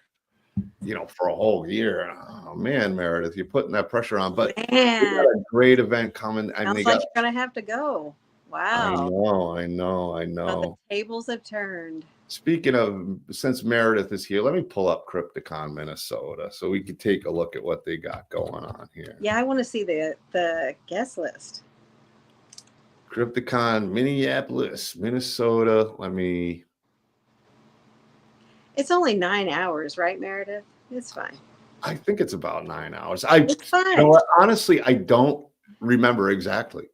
for a whole year. Oh man, Meredith, you're putting that pressure on. But we got Man, a great event coming. I mean, sounds like you're gonna have to go. I Wow. Well, the know. tables have turned. Speaking of, since Meredith is here, let me pull up Krypticon, Minnesota, so we can take a look at what they got going on here. Yeah, I want to see the guest list. Krypticon, Minneapolis, Minnesota. It's only 9 hours, right, Meredith? It's fine. I think it's about 9 hours. It's fine. You know what? Honestly, I don't remember exactly.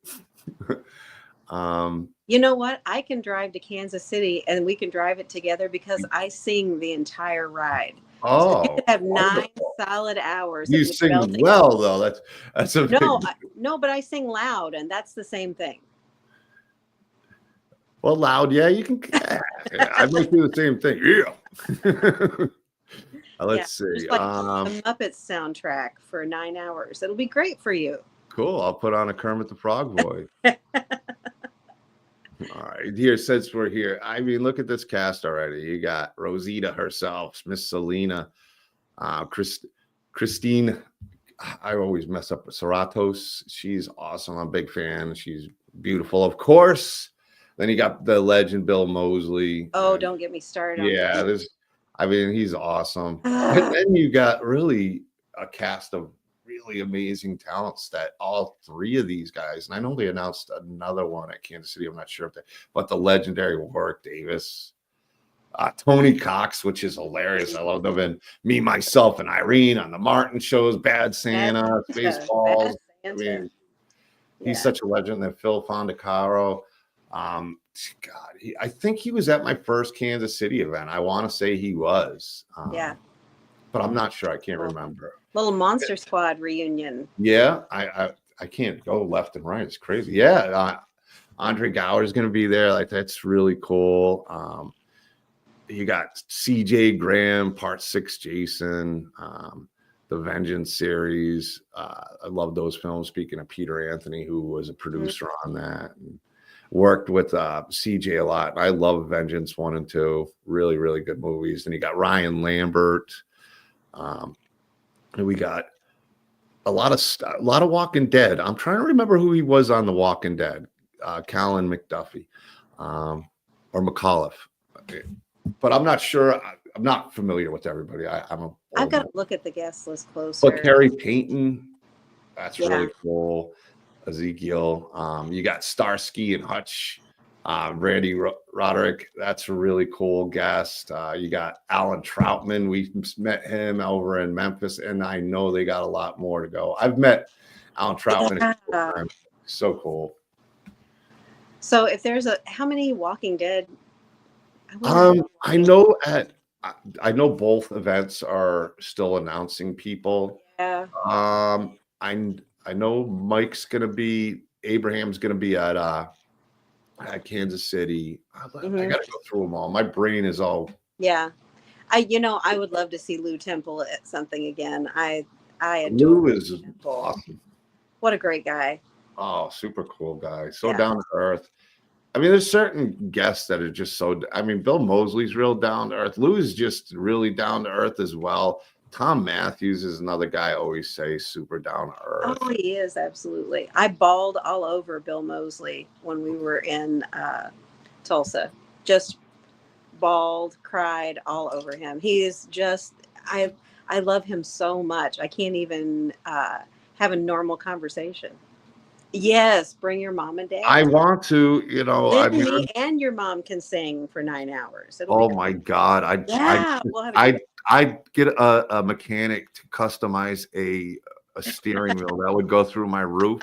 You know what? I can drive to Kansas City and we can drive it together because I sing the entire ride. So you could have 9 solid hours. You sing well, though. That's a no, but I sing loud, and that's the same thing. Well, loud, yeah, you can. I might do the same thing. Yeah. Let's see. Just like the Muppets soundtrack for 9 hours. It'll be great for you. Cool. I'll put on a Kermit the Frog voice. All right. Here, since we're here, I mean, look at this cast already. You got Rosita herself, Miss Selena, Christine. I always mess up with Serratos. She's awesome. I'm a big fan. She's beautiful, of course. Then you got the legend Bill Moseley. Oh, don't get me started. Yeah, he's awesome. And then you got really a cast of really amazing talents that all three of these guys, and I know they announced another one at Kansas City. I'm not sure but the legendary Warwick Davis, Tony Cox, which is hilarious. I love them. And Me, Myself, and Irene on the Martin shows, Bad Santa, Spaceballs. I mean, he's such a legend. Then Phil Fondacaro. I think he was at my first Kansas City event. I want to say he was. But I'm not sure. I can't remember. Little Monster Squad reunion. Yeah, I can't go left and right. It's crazy. Yeah, Andre Gower is going to be there. Like, that's really cool. You got CJ Graham, Part 6 Jason, the Vengeance series. I love those films. Speaking of Peter Anthony, who was a producer on that, and worked with CJ a lot. I love Vengeance 1 and 2. Really, really good movies. And you got Ryan Lambert. And we got a lot of Walking Dead. I'm trying to remember who he was on The Walking Dead. Callan McDuffie or McAuliffe. But I'm not sure. I'm not familiar with everybody. I've got to look at the guest list closer. But Carrie Payton, that's really cool. Ezekiel. You got Starsky and Hutch. Randy Roderick, that's a really cool guest. You got Alan Troutman. We met him over in Memphis, and I know they got a lot more to go. I've met Alan Troutman. Yeah. So cool. So if there's how many Walking Dead? I know both events are still announcing people. Yeah. I know Mike's gonna be, Abraham's gonna be at Kansas City. I gotta go through them all. My brain is all. Yeah, I would love to see Lou Temple at something again. I adore Lou is awesome. What a great guy. Oh, super cool guy. So down to earth. I mean, there's certain guests that are just so. I mean, Bill Moseley's real down to earth. Lou is just really down to earth as well. Tom Matthews is another guy I always say super down to earth. Oh, he is, absolutely. I bawled all over Bill Moseley when we were in Tulsa. Just bawled, cried all over him. He is just, I love him so much. I can't even have a normal conversation. Yes, bring your mom and dad. I want to, me and your mom can sing for 9 hours. My God. I'd get a mechanic to customize a steering wheel that would go through my roof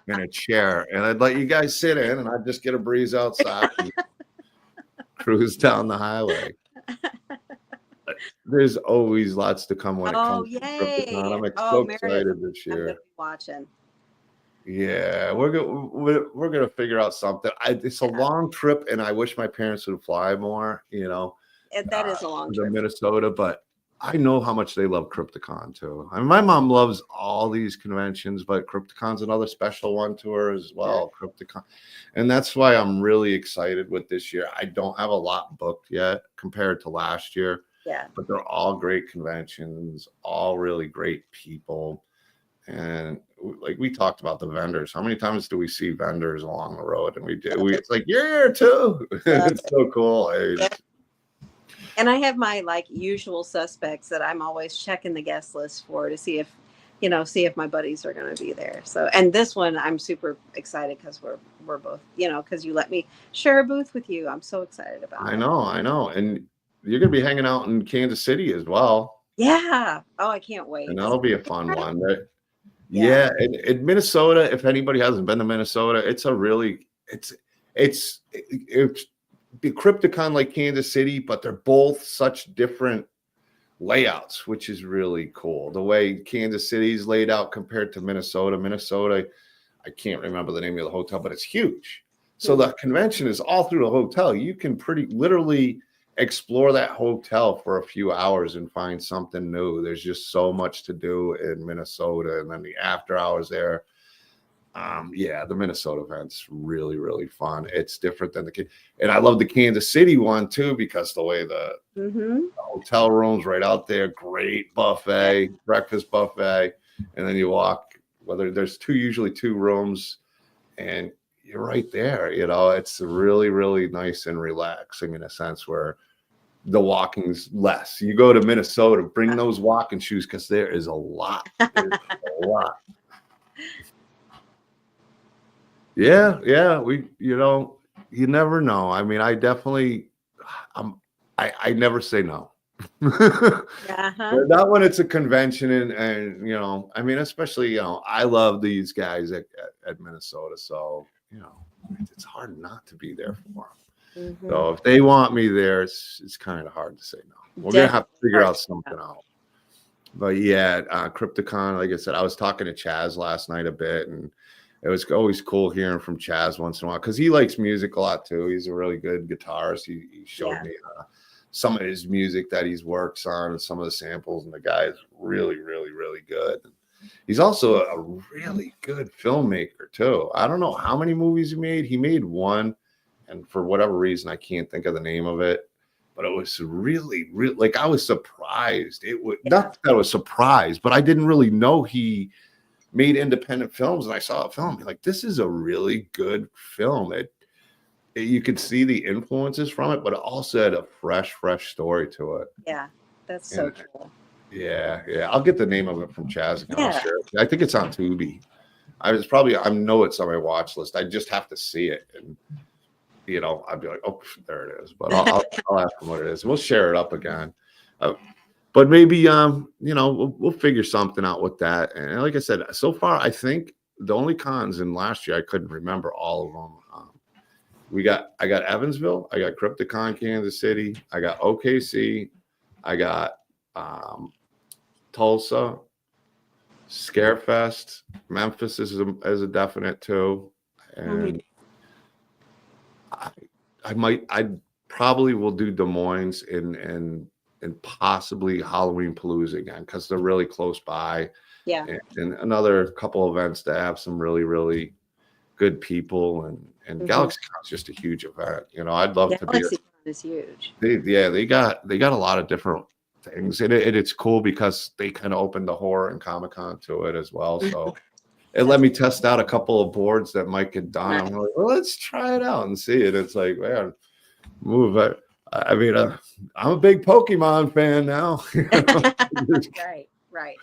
and a chair, and I'd let you guys sit in, and I'd just get a breeze outside and cruise down the highway. There's always lots to come when it comes to Krypton. I'm so excited this year. I'm gonna be watching. Yeah, we're gonna figure out something. It's a long trip, and I wish my parents would fly more. That is a long trip to Minnesota, but I know how much they love Krypticon too. I mean, my mom loves all these conventions, but Krypticon's another special one to her as well. Krypticon, and that's why I'm really excited with this year. I don't have a lot booked yet compared to last year. Yeah. But they're all great conventions, all really great people. And like we talked about the vendors. How many times do we see vendors along the road? And it's like, you're here too. It's so cool. And I have my like usual suspects that I'm always checking the guest list for to see if my buddies are going to be there. So, and this one I'm super excited because we're both, because you let me share a booth with you. I'm so excited about it. I know. And you're going to be hanging out in Kansas City as well. Yeah. Oh, I can't wait. And that'll be a fun one. Yeah. And Minnesota, if anybody hasn't been to Minnesota, it's the Krypticon like Kansas City, but they're both such different layouts, which is really cool. The way Kansas City's laid out compared to Minnesota. Minnesota, I can't remember the name of the hotel, but it's huge. So the convention is all through the hotel. You can pretty literally explore that hotel for a few hours and find something new. There's just so much to do in Minnesota, and then the after hours there. The Minnesota event's really, really fun. It's different than and I love the Kansas City one too, because the way the hotel rooms right out there, great buffet, breakfast buffet, and then you walk. Whether there's usually two rooms, and you're right there. It's really, really nice and relaxing in a sense where the walking's less. You go to Minnesota, bring those walking shoes because there is a lot. There's a lot. Yeah. You never know. I mean, I never say no. Not when it's a convention and I mean, especially, I love these guys at Minnesota. So, it's hard not to be there for them. So if they want me there, it's kind of hard to say no. We're going to have to figure out something out. But Krypticon, like I said, I was talking to Chaz last night a bit, and it was always cool hearing from Chaz once in a while because he likes music a lot too. He's a really good guitarist. He showed me some of his music that he's works on and some of the samples, and the guy is really, really, really good. He's also a really good filmmaker too. I don't know how many movies he made. He made one, and for whatever reason, I can't think of the name of it. But it was really, really, like, I was surprised. Not that I was surprised, but I didn't really know he made independent films. And I saw a film, like, this is a really good film. You could see the influences from it, but it also had a fresh story to it. Yeah, that's so cool. Yeah. I'll get the name of it from Chaz. And I'll share it. I think it's on Tubi. I know it's on my watch list. I just have to see it, and I'd be like, oh, there it is. But I'll ask him what it is. We'll share it up again. But maybe we'll figure something out with that. And like I said, so far I think the only cons in last year I couldn't remember all of them. I got Evansville, I got Krypticon, Kansas City, I got OKC, I got Tulsa, Scarefest, Memphis is a definite too, and I probably will do Des Moines and possibly Halloween Palooza again because they're really close by. Yeah, and another couple events that have some really, really good people, and GalaxyCon is just a huge event. I'd love to be. GalaxyCon is huge. They got a lot of different things, and it's cool because they kind of opened the horror and Comic-Con to it as well. So it let me test out a couple of boards that Mike had done. I'm like, well, let's try it out and see it. It's like, man, move it. I mean, I'm a big Pokemon fan now. Right.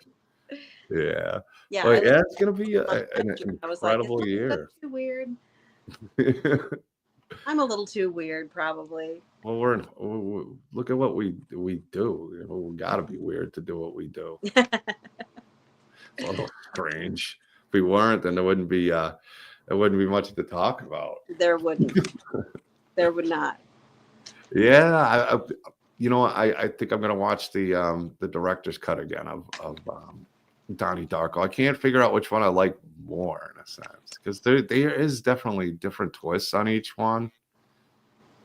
Yeah. But it's gonna be an incredible year. That's too weird. I'm a little too weird, probably. Well, look at what we do. We gotta be weird to do what we do. It's a little strange. If we weren't, then there wouldn't be much to talk about. There wouldn't. There would not. Yeah, I think I'm gonna watch the director's cut again of Donnie Darko. I can't figure out which one I like more in a sense because there is definitely different twists on each one.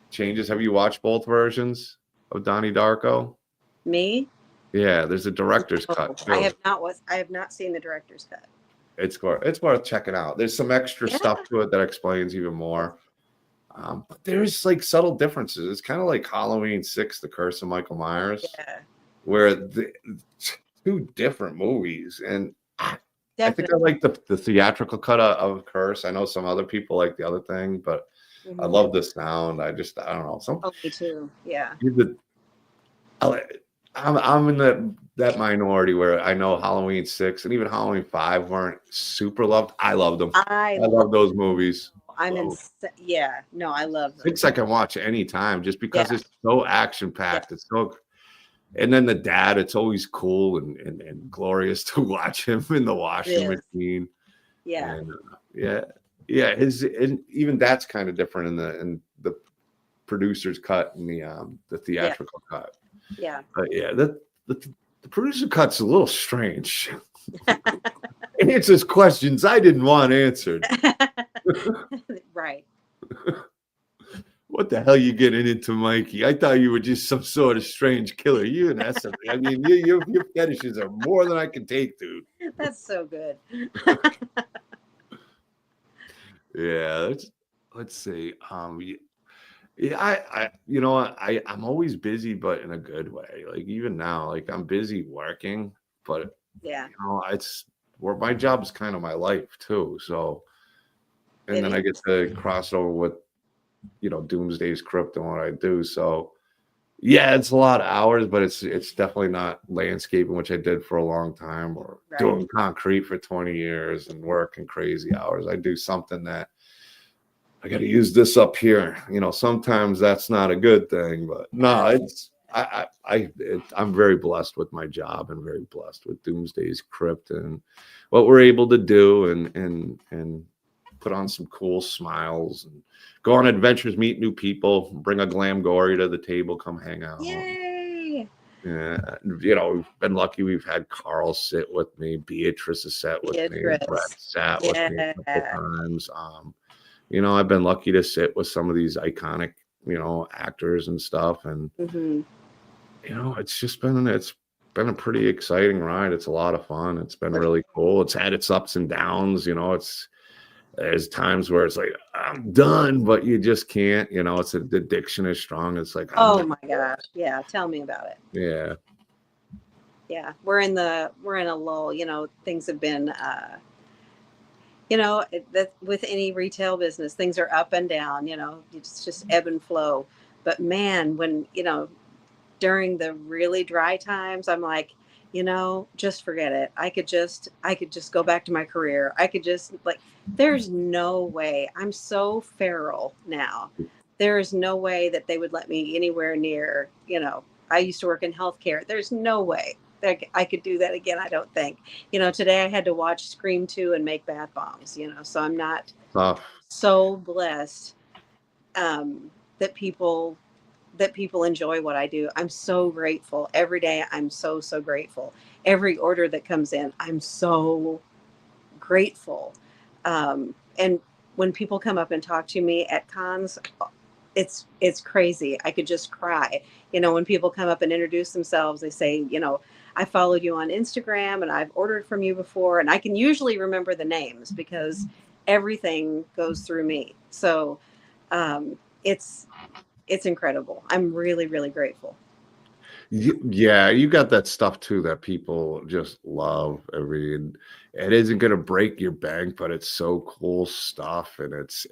Changes. Have you watched both versions of Donnie Darko? Me? Yeah, there's a director's cut I too. have not I have not seen the director's cut. It's worth checking out. There's some extra Yeah. stuff to it that explains even more. But there's like subtle differences. It's kind of like Halloween 6, The Curse of Michael Myers, Yeah. where the two different movies. And I think I Definitely. like the theatrical cut of Curse. I know some other people like the other thing, but I Mhm. love the sound. I don't know. Oh, me too. Yeah. I'm in that minority where I know Halloween 6 and even Halloween 5 weren't super loved. I loved them. I I love those movies. I'm in. Love 'em. Yeah. No, I love them. 6 I can watch anytime just because Yeah. it's so action packed. It's so, and then the dad, it's always cool and glorious to watch him in the washing It is. machine. Yeah. And yeah, and even that's kind of different in the producer's cut and the theatrical cut. Yeah. But yeah, the producer cut's a little strange. It answers questions I didn't want answered. Right. What the hell you getting into, Mikey? I thought you were just some sort of strange killer. You and that's something. I mean, your fetishes are more than I can take, dude. That's so good. Yeah, let's see. Yeah, I'm always busy, but in a good way. Like even now, like I'm busy working, but Yeah. it's where my job is kind of my life too. So, and It then is. I get to cross over with, Doomsday's Krypt and what I do. So, yeah, it's a lot of hours, but it's definitely not landscaping, which I did for a long time, or Right. doing concrete for 20 years and working crazy hours. I do something that I got to use this up here. Sometimes that's not a good thing, but no, I'm very blessed with my job and very blessed with Doomsday's Krypt and what we're able to do and put on some cool smiles and go on adventures, meet new people, bring a Glamgoria to the table, come hang out. Yay. Yeah, we've been lucky. We've had Carl sit with me, Beatrice has sat with me, Beatrice. Brett sat with me a couple times. I've been lucky to sit with some of these iconic, actors and stuff. And, Mm-hmm. it's been a pretty exciting ride. It's a lot of fun. It's been really cool. It's had its ups and downs. There's times where it's like, I'm done, but you just can't, the addiction is strong. It's like, Oh my gosh. Yeah. Tell me about it. Yeah. Yeah. We're in a lull, things have been, that with any retail business, things are up and down, it's just ebb and flow. But man, when, during the really dry times, I'm like, just forget it. I could just go back to my career. I could just there's no way. I'm so feral now. There is no way that they would let me anywhere near, I used to work in healthcare. There's no way that I could do that again. I don't think, today I had to watch Scream 2 and make bath bombs, so I'm not so blessed that people enjoy what I do. I'm so grateful every day. I'm so grateful. Every order that comes in, I'm so grateful. And when people come up and talk to me at cons, it's crazy. I could just cry. When people come up and introduce themselves, they say, I followed you on Instagram and I've ordered from you before. And I can usually remember the names because everything goes through me. So it's incredible. I'm really, really grateful. Yeah, you got that stuff too that people just love. I mean, it isn't going to break your bank, but it's so cool stuff, and it's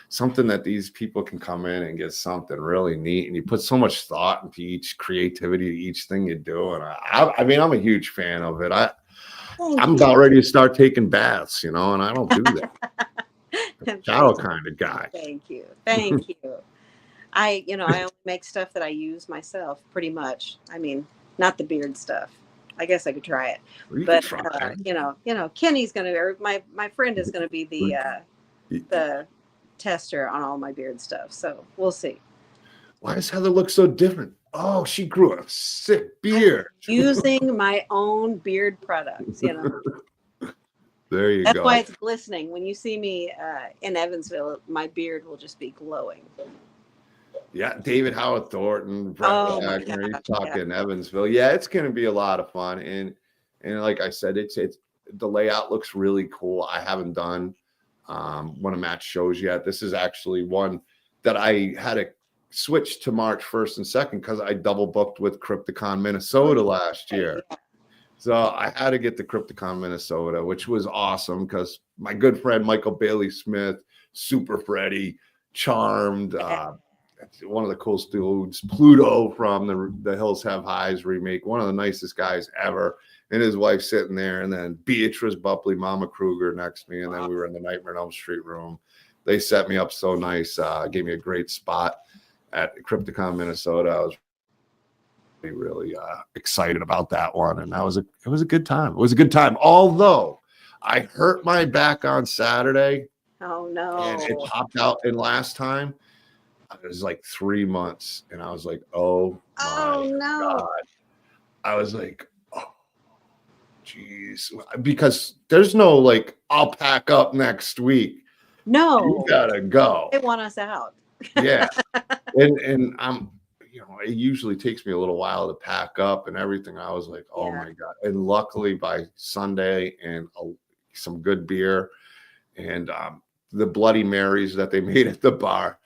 something that these people can come in and get something really neat, and you put so much thought into each creativity, each thing you do, and I mean, I'm a huge fan of it. I'm about ready to start taking baths, and I don't do that. Shower kind of guy. Thank you. I only make stuff that I use myself pretty much. I mean, not the beard stuff. I guess I could try it. But Kenny's going to, or my friend is going to be the tester on all my beard stuff. So we'll see. Why does Heather look so different? Oh, she grew a sick beard. Using my own beard products, There you That's go. why it's glistening. When you see me in Evansville, my beard will just be glowing. Yeah, David Howard Thornton, Brett Oh my Wagner, he's gosh. Yeah. talking Evansville. Yeah, it's going to be a lot of fun, and like I said, it's the layout looks really cool. I haven't done one of Matt's shows yet. This is actually one that I had to switch to March 1st and 2nd because I double booked with Krypticon Minnesota last year. Yeah. So I had to get the Krypticon Minnesota, which was awesome because my good friend Michael Bailey Smith, Super Freddy, Charmed, one of the coolest dudes, Pluto from the Hills Have Highs remake, one of the nicest guys ever, and his wife sitting there, and then Beatrice Bupley, Mama Kruger next to me, and then we were in the Nightmare on Elm Street room. They set me up so nice, gave me a great spot at Krypticon Minnesota. I was really excited about that one, and it was a good time. It was a good time, although I hurt my back on Saturday. Oh no. And it popped out, and last time it was like 3 months, and I was like, oh my no. God. I was like, oh geez, because there's no like, I'll pack up next week. No, You gotta go. they want us out. Yeah. and I'm, it usually takes me a little while to pack up and everything. I was like, oh my God. And luckily by Sunday and some good beer and the Bloody Marys that they made at the bar,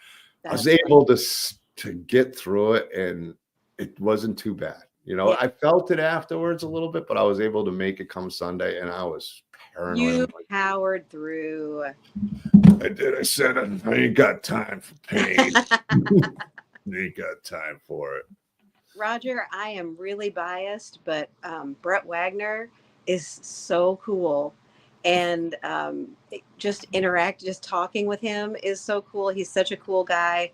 I was able to get through it, and it wasn't too bad. I felt it afterwards a little bit, but I was able to make it come Sunday, and I was paranoid. You powered through. I did. I said, I ain't got time for pain. Ain't got time for it. Roger, I am really biased, but Brett Wagner is so cool. And just talking with him is so cool. He's such a cool guy.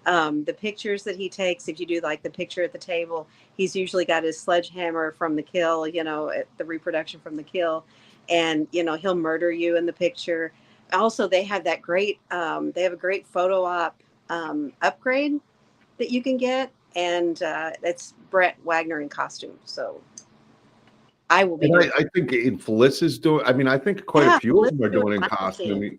The pictures that he takes, if you do like the picture at the table, he's usually got his sledgehammer from the kill, the reproduction from the kill. And, he'll murder you in the picture. Also, they have a great photo op upgrade that you can get. And that's Brett Wagner in costume. So I will be. I think in Felicia's doing. I mean, I think quite a few of them are doing in costume.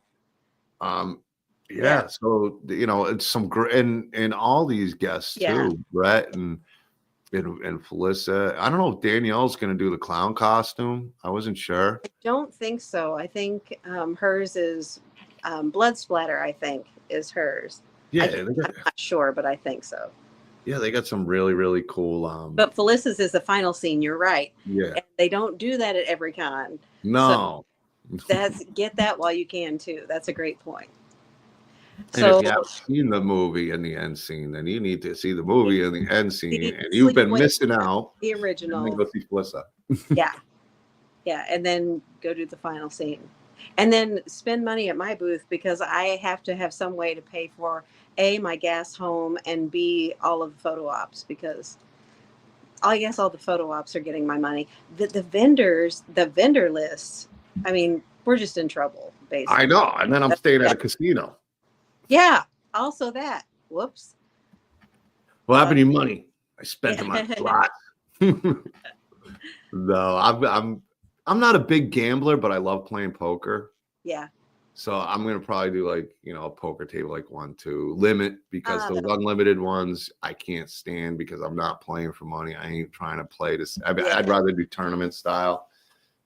Yeah. So it's some great and all these guests too, Brett and Felicia. I don't know if Danielle's going to do the clown costume. I wasn't sure. I don't think so. I think hers is blood splatter. I think is hers. Yeah, I'm not sure, but I think so. Yeah, they got some really, really cool. But Felicia's is the final scene. You're right. Yeah, and they don't do that at every con. No, so get that while you can too. That's a great point. And so, if you haven't seen the movie in the end scene, then you need to see the movie in the end scene, and you've been missing out. The original. And then go see Felissa. Yeah, and then go do the final scene, and then spend money at my booth because I have to have some way to pay for A, my gas home, and B, all of the photo ops, because I guess all the photo ops are getting my money. The vendors, the vendor lists, I mean, we're just in trouble, basically. I know, and then I'm staying at a casino. Yeah, also that. Whoops. What happened to your money? I spent them on slots. No, I'm not a big gambler, but I love playing poker. Yeah. So I'm gonna probably do a poker table, like 1, 2 limit, because those unlimited ones I can't stand because I'm not playing for money. I ain't trying to play this. I'd rather do tournament style,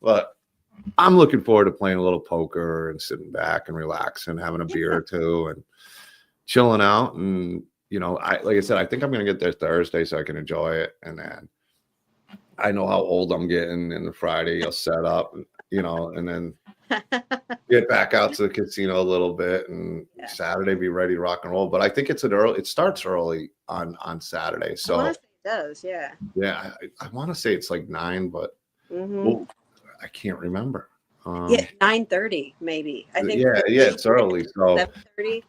but I'm looking forward to playing a little poker and sitting back and relaxing, having a beer or two and chilling out. And like I said, I think I'm gonna get there Thursday so I can enjoy it, and then I know how old I'm getting, and the Friday I'll set up, and then get back out to the casino a little bit, and Saturday be ready to rock and roll. But I think it starts early on Saturday. So it does, yeah. Yeah, I want to say it's like 9, but I can't remember. 9:30 maybe. I think. Yeah, it's early. So 7:30.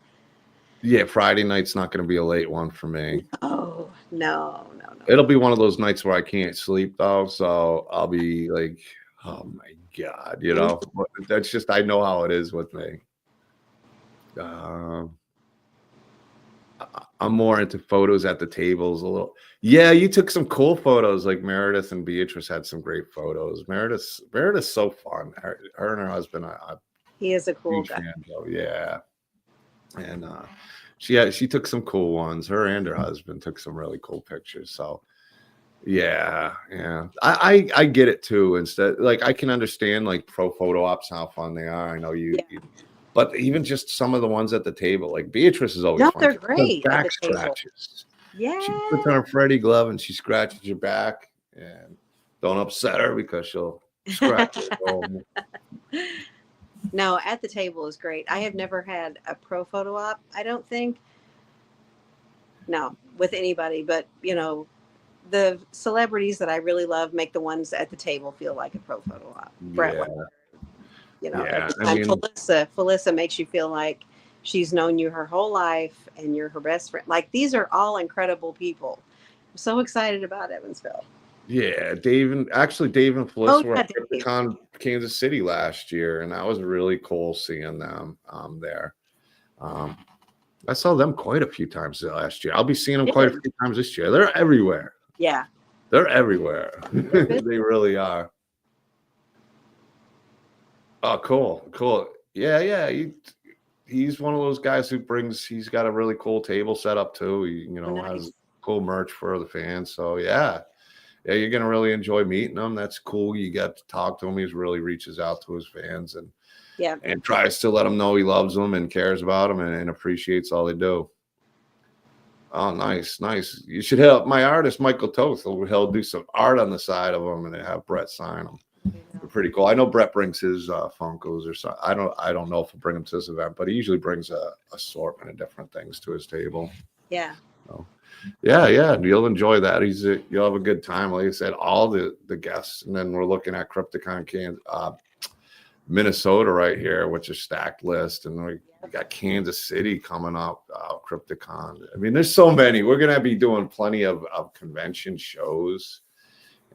Yeah, Friday night's not going to be a late one for me. Oh no. It'll be one of those nights where I can't sleep though, so I'll be like, oh my God, that's just, I know how it is with me. I'm more into photos at the tables a little. Yeah, you took some cool photos. Like Meredith and Beatrice had some great photos. Meredith's so fun. Her and her husband, he is a cool guy. Yeah, and she took some cool ones. Her and her husband took some really cool pictures. So yeah. I get it too. Instead, like I can understand like pro photo ops how fun they are. I know but even just some of the ones at the table, like Beatrice is always No, fun. they're She does great at back the table. scratches. Yeah. She puts on a Freddy glove and she scratches your back, and don't upset her because she'll scratch it. No, at the table is great. I have never had a pro photo op, I don't think. No, with anybody, but the celebrities that I really love make the ones at the table feel like a pro photo op. Brett Yeah. Wayne, Yeah, at the I time, mean, Felissa makes you feel like she's known you her whole life and you're her best friend. Like these are all incredible people. I'm so excited about Evansville. yeah, Dave and Felissa were at Dave. Con Kansas City last year, and that was really cool seeing them there. I saw them quite a few times last year. I'll be seeing them quite a few times this year. They're everywhere. Yeah. They're everywhere. They really are. Oh, cool. Yeah. He's one of those guys who he's got a really cool table set up too. He, has cool merch for the fans. So yeah, you're gonna really enjoy meeting him. That's cool. You got to talk to him. He really reaches out to his fans and tries to let them know he loves them and cares about them and appreciates all they do. Oh, nice. You should hit up my artist, Michael Toth. He'll do some art on the side of them and have Brett sign them. They're pretty cool. I know Brett brings his Funkos or something. I don't know if he'll bring them to this event, but he usually brings a assortment of different things to his table. Yeah. So, yeah. You'll enjoy that. You'll have a good time. Like I said, all the guests, and then we're looking at Krypticon Minnesota right here, which is stacked list, and we got Kansas City coming up, Krypticon. I mean, there's so many. We're gonna be doing plenty of convention shows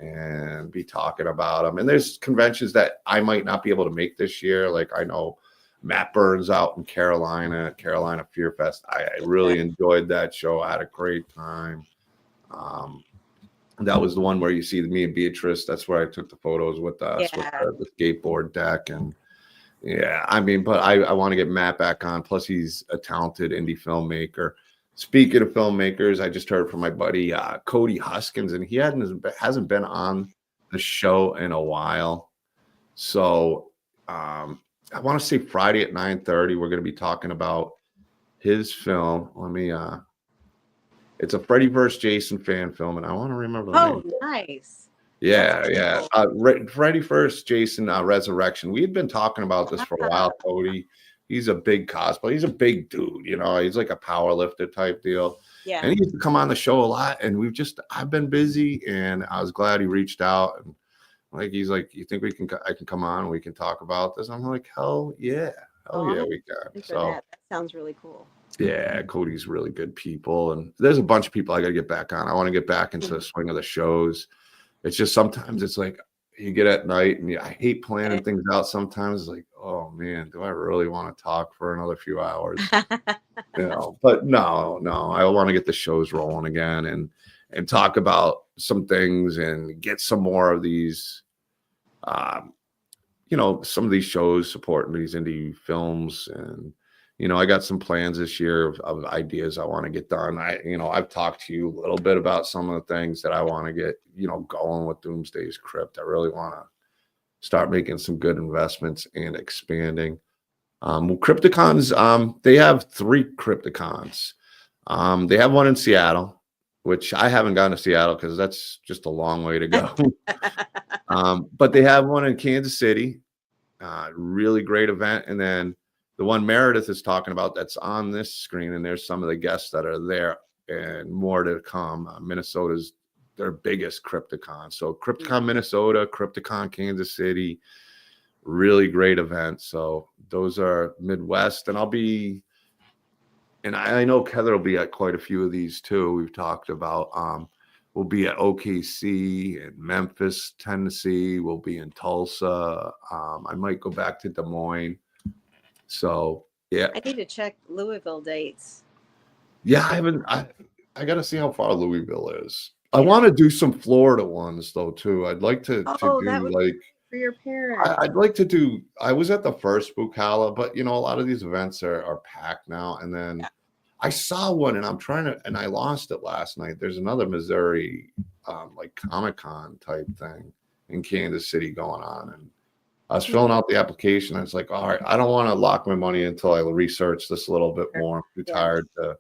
and be talking about them. And there's conventions that I might not be able to make this year. Like I know Matt Burns out in Carolina Fear Fest. I really enjoyed that show. I had a great time. That was the one where you see me and Beatrice. That's where I took the photos with us with the skateboard deck. And I mean, but I want to get Matt back on. Plus he's a talented indie filmmaker. Speaking of filmmakers, I just heard from my buddy Cody Huskins, and he hasn't been on the show in a while. So I want to say Friday at 9:30, we're going to be talking about his film. It's a Freddy vs. Jason fan film, and I want to remember the name. Oh, nice. Yeah. Freddy vs. Jason Resurrection. We had been talking about this for a while, Cody. He's a big cosplay. He's a big dude, He's like a power lifter type deal. Yeah. And he used to come on the show a lot. And I've been busy, and I was glad he reached out. And he's like, you think I can come on and we can talk about this? I'm like, hell yeah. We can. So that sounds really cool. Yeah, Cody's really good people. And there's a bunch of people I got to get back on. I want to get back into the swing of the shows. It's just sometimes it's like, you get at night and I hate planning things out. Sometimes it's like, oh man, do I really want to talk for another few hours? But no, I want to get the shows rolling again and talk about some things and get some more of these, some of these shows supporting these indie films. And, I got some plans this year of ideas I want to get done. I've talked to you a little bit about some of the things that I want to get, going with Doomsday's Krypt. I really want to start making some good investments and expanding. Krypticons, they have 3 Krypticons. They have one in Seattle, which I haven't gone to Seattle because that's just a long way to go. But they have one in Kansas City, really great event. And then the one Meredith is talking about that's on this screen, and there's some of the guests that are there and more to come. Minnesota's their biggest Krypticon. So Krypticon Minnesota, Krypticon Kansas City, really great event. So those are Midwest, and I know Heather will be at quite a few of these too. We've talked about we'll be at OKC and Memphis, Tennessee. We'll be in Tulsa. I might go back to Des Moines. So yeah, I need to check Louisville dates. Yeah, I got to see how far Louisville is. I want to do some Florida ones though too. I'd like to do like for your parents. I'd like to do. I was at the first Spookala, but a lot of these events are packed now. And then I saw one and and I lost it last night. There's another Missouri, like Comic-Con type thing in Kansas City going on. And I was filling out the application. I was like, all right, I don't want to lock my money until I research this a little bit more. I'm too tired to.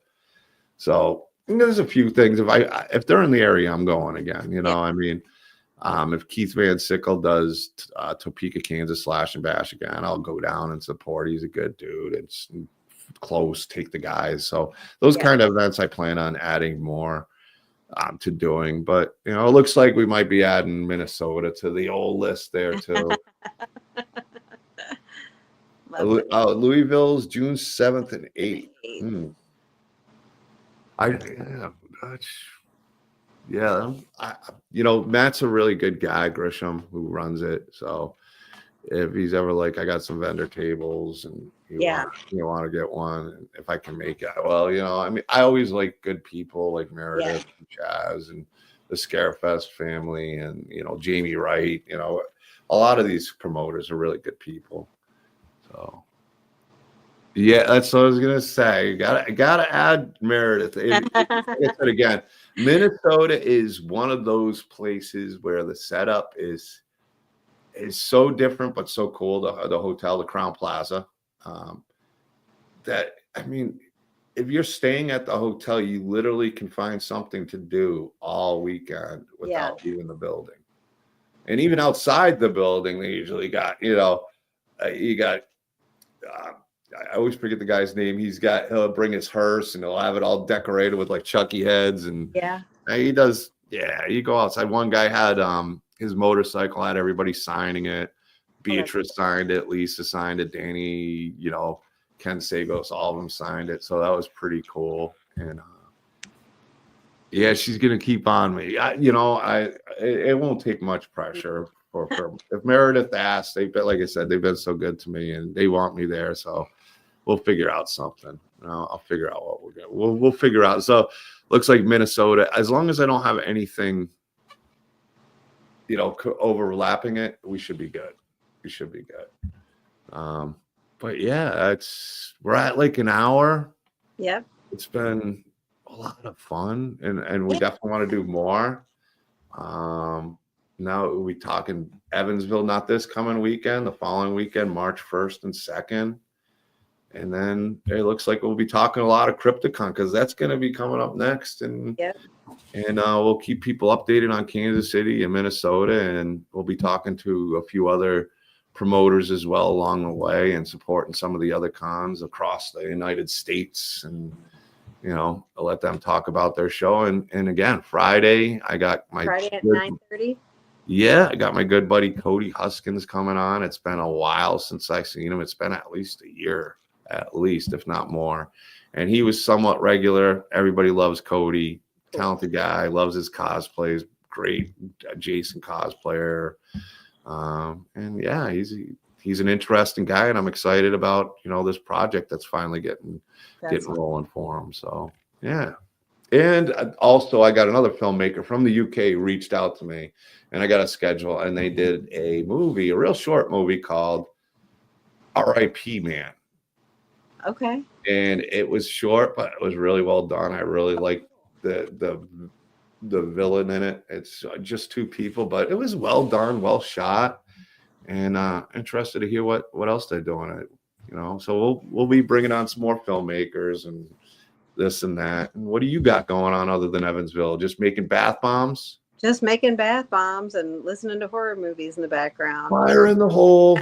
So there's a few things. If they're in the area, I'm going again. You know, I mean, if Keith Van Sickle does Topeka, Kansas Slash and Bash again, I'll go down and support. He's a good dude. It's close. Take the guys. So those kind of events I plan on adding more to doing. But you know, it looks like we might be adding Minnesota to the old list there too. Louisville's June 7th and 8th. You know, Matt's a really good guy, Grisham, who runs it. So if he's ever like, I got some vendor tables and you want to get one, and if I can make it, well, you know, I mean, I always like good people like Meredith and Chaz and the Scarefest family and, you know, Jamie Wright. You know, a lot of these promoters are really good people. So yeah, that's what I was gonna say. Gotta add Meredith. Like I said again, Minnesota is one of those places where the setup is so different but so cool. The hotel, the Crown Plaza. That I mean, if you're staying at the hotel, you literally can find something to do all weekend without leaving the building. And even outside the building, they usually got, you know, you got. I always forget the guy's name. He'll bring his hearse and he'll have it all decorated with like Chucky heads and he does. Yeah, you go outside. One guy had his motorcycle, had everybody signing it. Beatrice signed it, Lisa signed it, Danny, you know, Ken Sagos, all of them signed it. So that was pretty cool. And yeah, she's gonna keep on me. It won't take much pressure for if Meredith asks. Like I said, they've been so good to me and they want me there. So we'll figure out something. I'll figure out what we're gonna. We'll figure out. So looks like Minnesota. As long as I don't have anything, you know, overlapping it, we should be good. We should be good. But yeah, we're at like an hour. Yep. It's been a lot of fun, and we definitely want to do more. Now we talking Evansville, not this coming weekend, the following weekend, March 1st and 2nd. And then it looks like we'll be talking a lot of Krypticon because that's going to be coming up next. And we'll keep people updated on Kansas City and Minnesota. And we'll be talking to a few other promoters as well along the way and supporting some of the other cons across the United States. And, you know, I'll let them talk about their show. And again, Friday, I got my Friday at 9:30. Yeah, I got my good buddy Cody Huskins coming on. It's been a while since I've seen him. It's been at least a year, at least, if not more. And he was somewhat regular. Everybody loves Cody. Talented guy, loves his cosplays. Great Jason cosplayer. And yeah, he's an interesting guy, and I'm excited about, you know, this project that's finally getting rolling for him. So yeah. And also, I got another filmmaker from the UK reached out to me, and I got a schedule, and they did a real short movie called R.I.P. Man. Okay. And it was short, but it was really well done. I really liked the villain in it. It's just two people, but it was well done, well shot, and interested to hear what else they're doing. You know, so we'll be bringing on some more filmmakers and this and that. And what do you got going on other than Evansville? Just making bath bombs? Just making bath bombs and listening to horror movies in the background. Fire in the hole.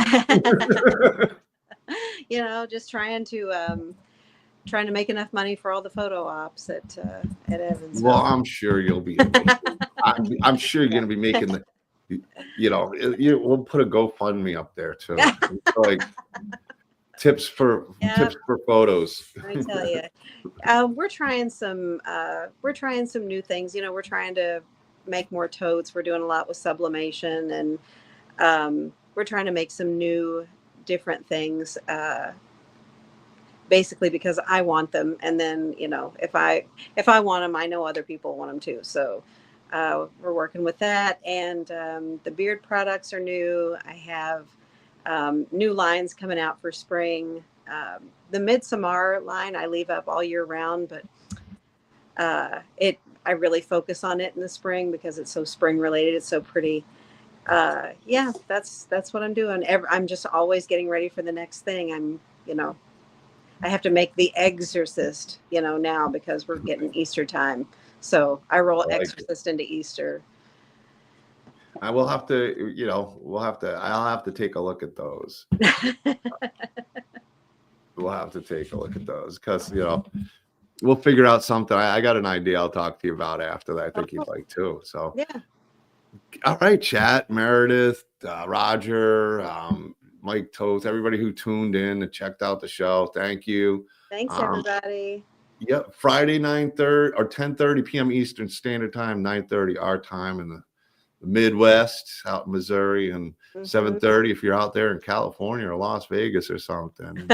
You know, just trying to make enough money for all the photo ops at Evansville. Well, I'm sure you'll be. I'm sure you're going to be making we'll put a GoFundMe up there too. Like tips for photos. I tell you, we're trying some new things. You know, we're trying to make more totes. We're doing a lot with sublimation, and we're trying to make some new different things. Basically because I want them, and then, you know, if I want them, I know other people want them too. So we're working with that, and the beard products are new. I have new lines coming out for spring. The Midsommar line I leave up all year round, but I really focus on it in the spring because it's so spring related. It's so pretty. Yeah, that's what I'm doing. I'm just always getting ready for the next thing. I have to make The Exorcist, now because we're getting Easter time. So I roll Exorcist into Easter. I will have to, I'll have to take a look at those. We'll have to take a look at those because, we'll figure out something. I got an idea I'll talk to you about after that. I think you'd like too. So, yeah. All right, chat, Meredith, Roger, Mike Toth, everybody who tuned in and checked out the show. Thank you. Thanks, everybody. Yep. Friday, 9:30 or 10:30 p.m. Eastern Standard Time, 9:30 our time in the Midwest out in Missouri, and 7:30 if you're out there in California or Las Vegas or something.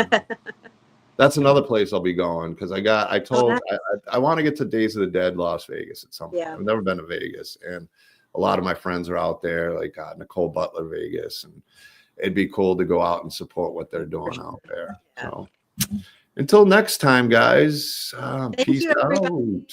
That's another place I'll be going because I want to get to Days of the Dead Las Vegas at some point. Yeah. I've never been to Vegas, and a lot of my friends are out there, like Nicole Butler Vegas, and it'd be cool to go out and support what they're doing out there. Yeah. So until next time, guys, peace out.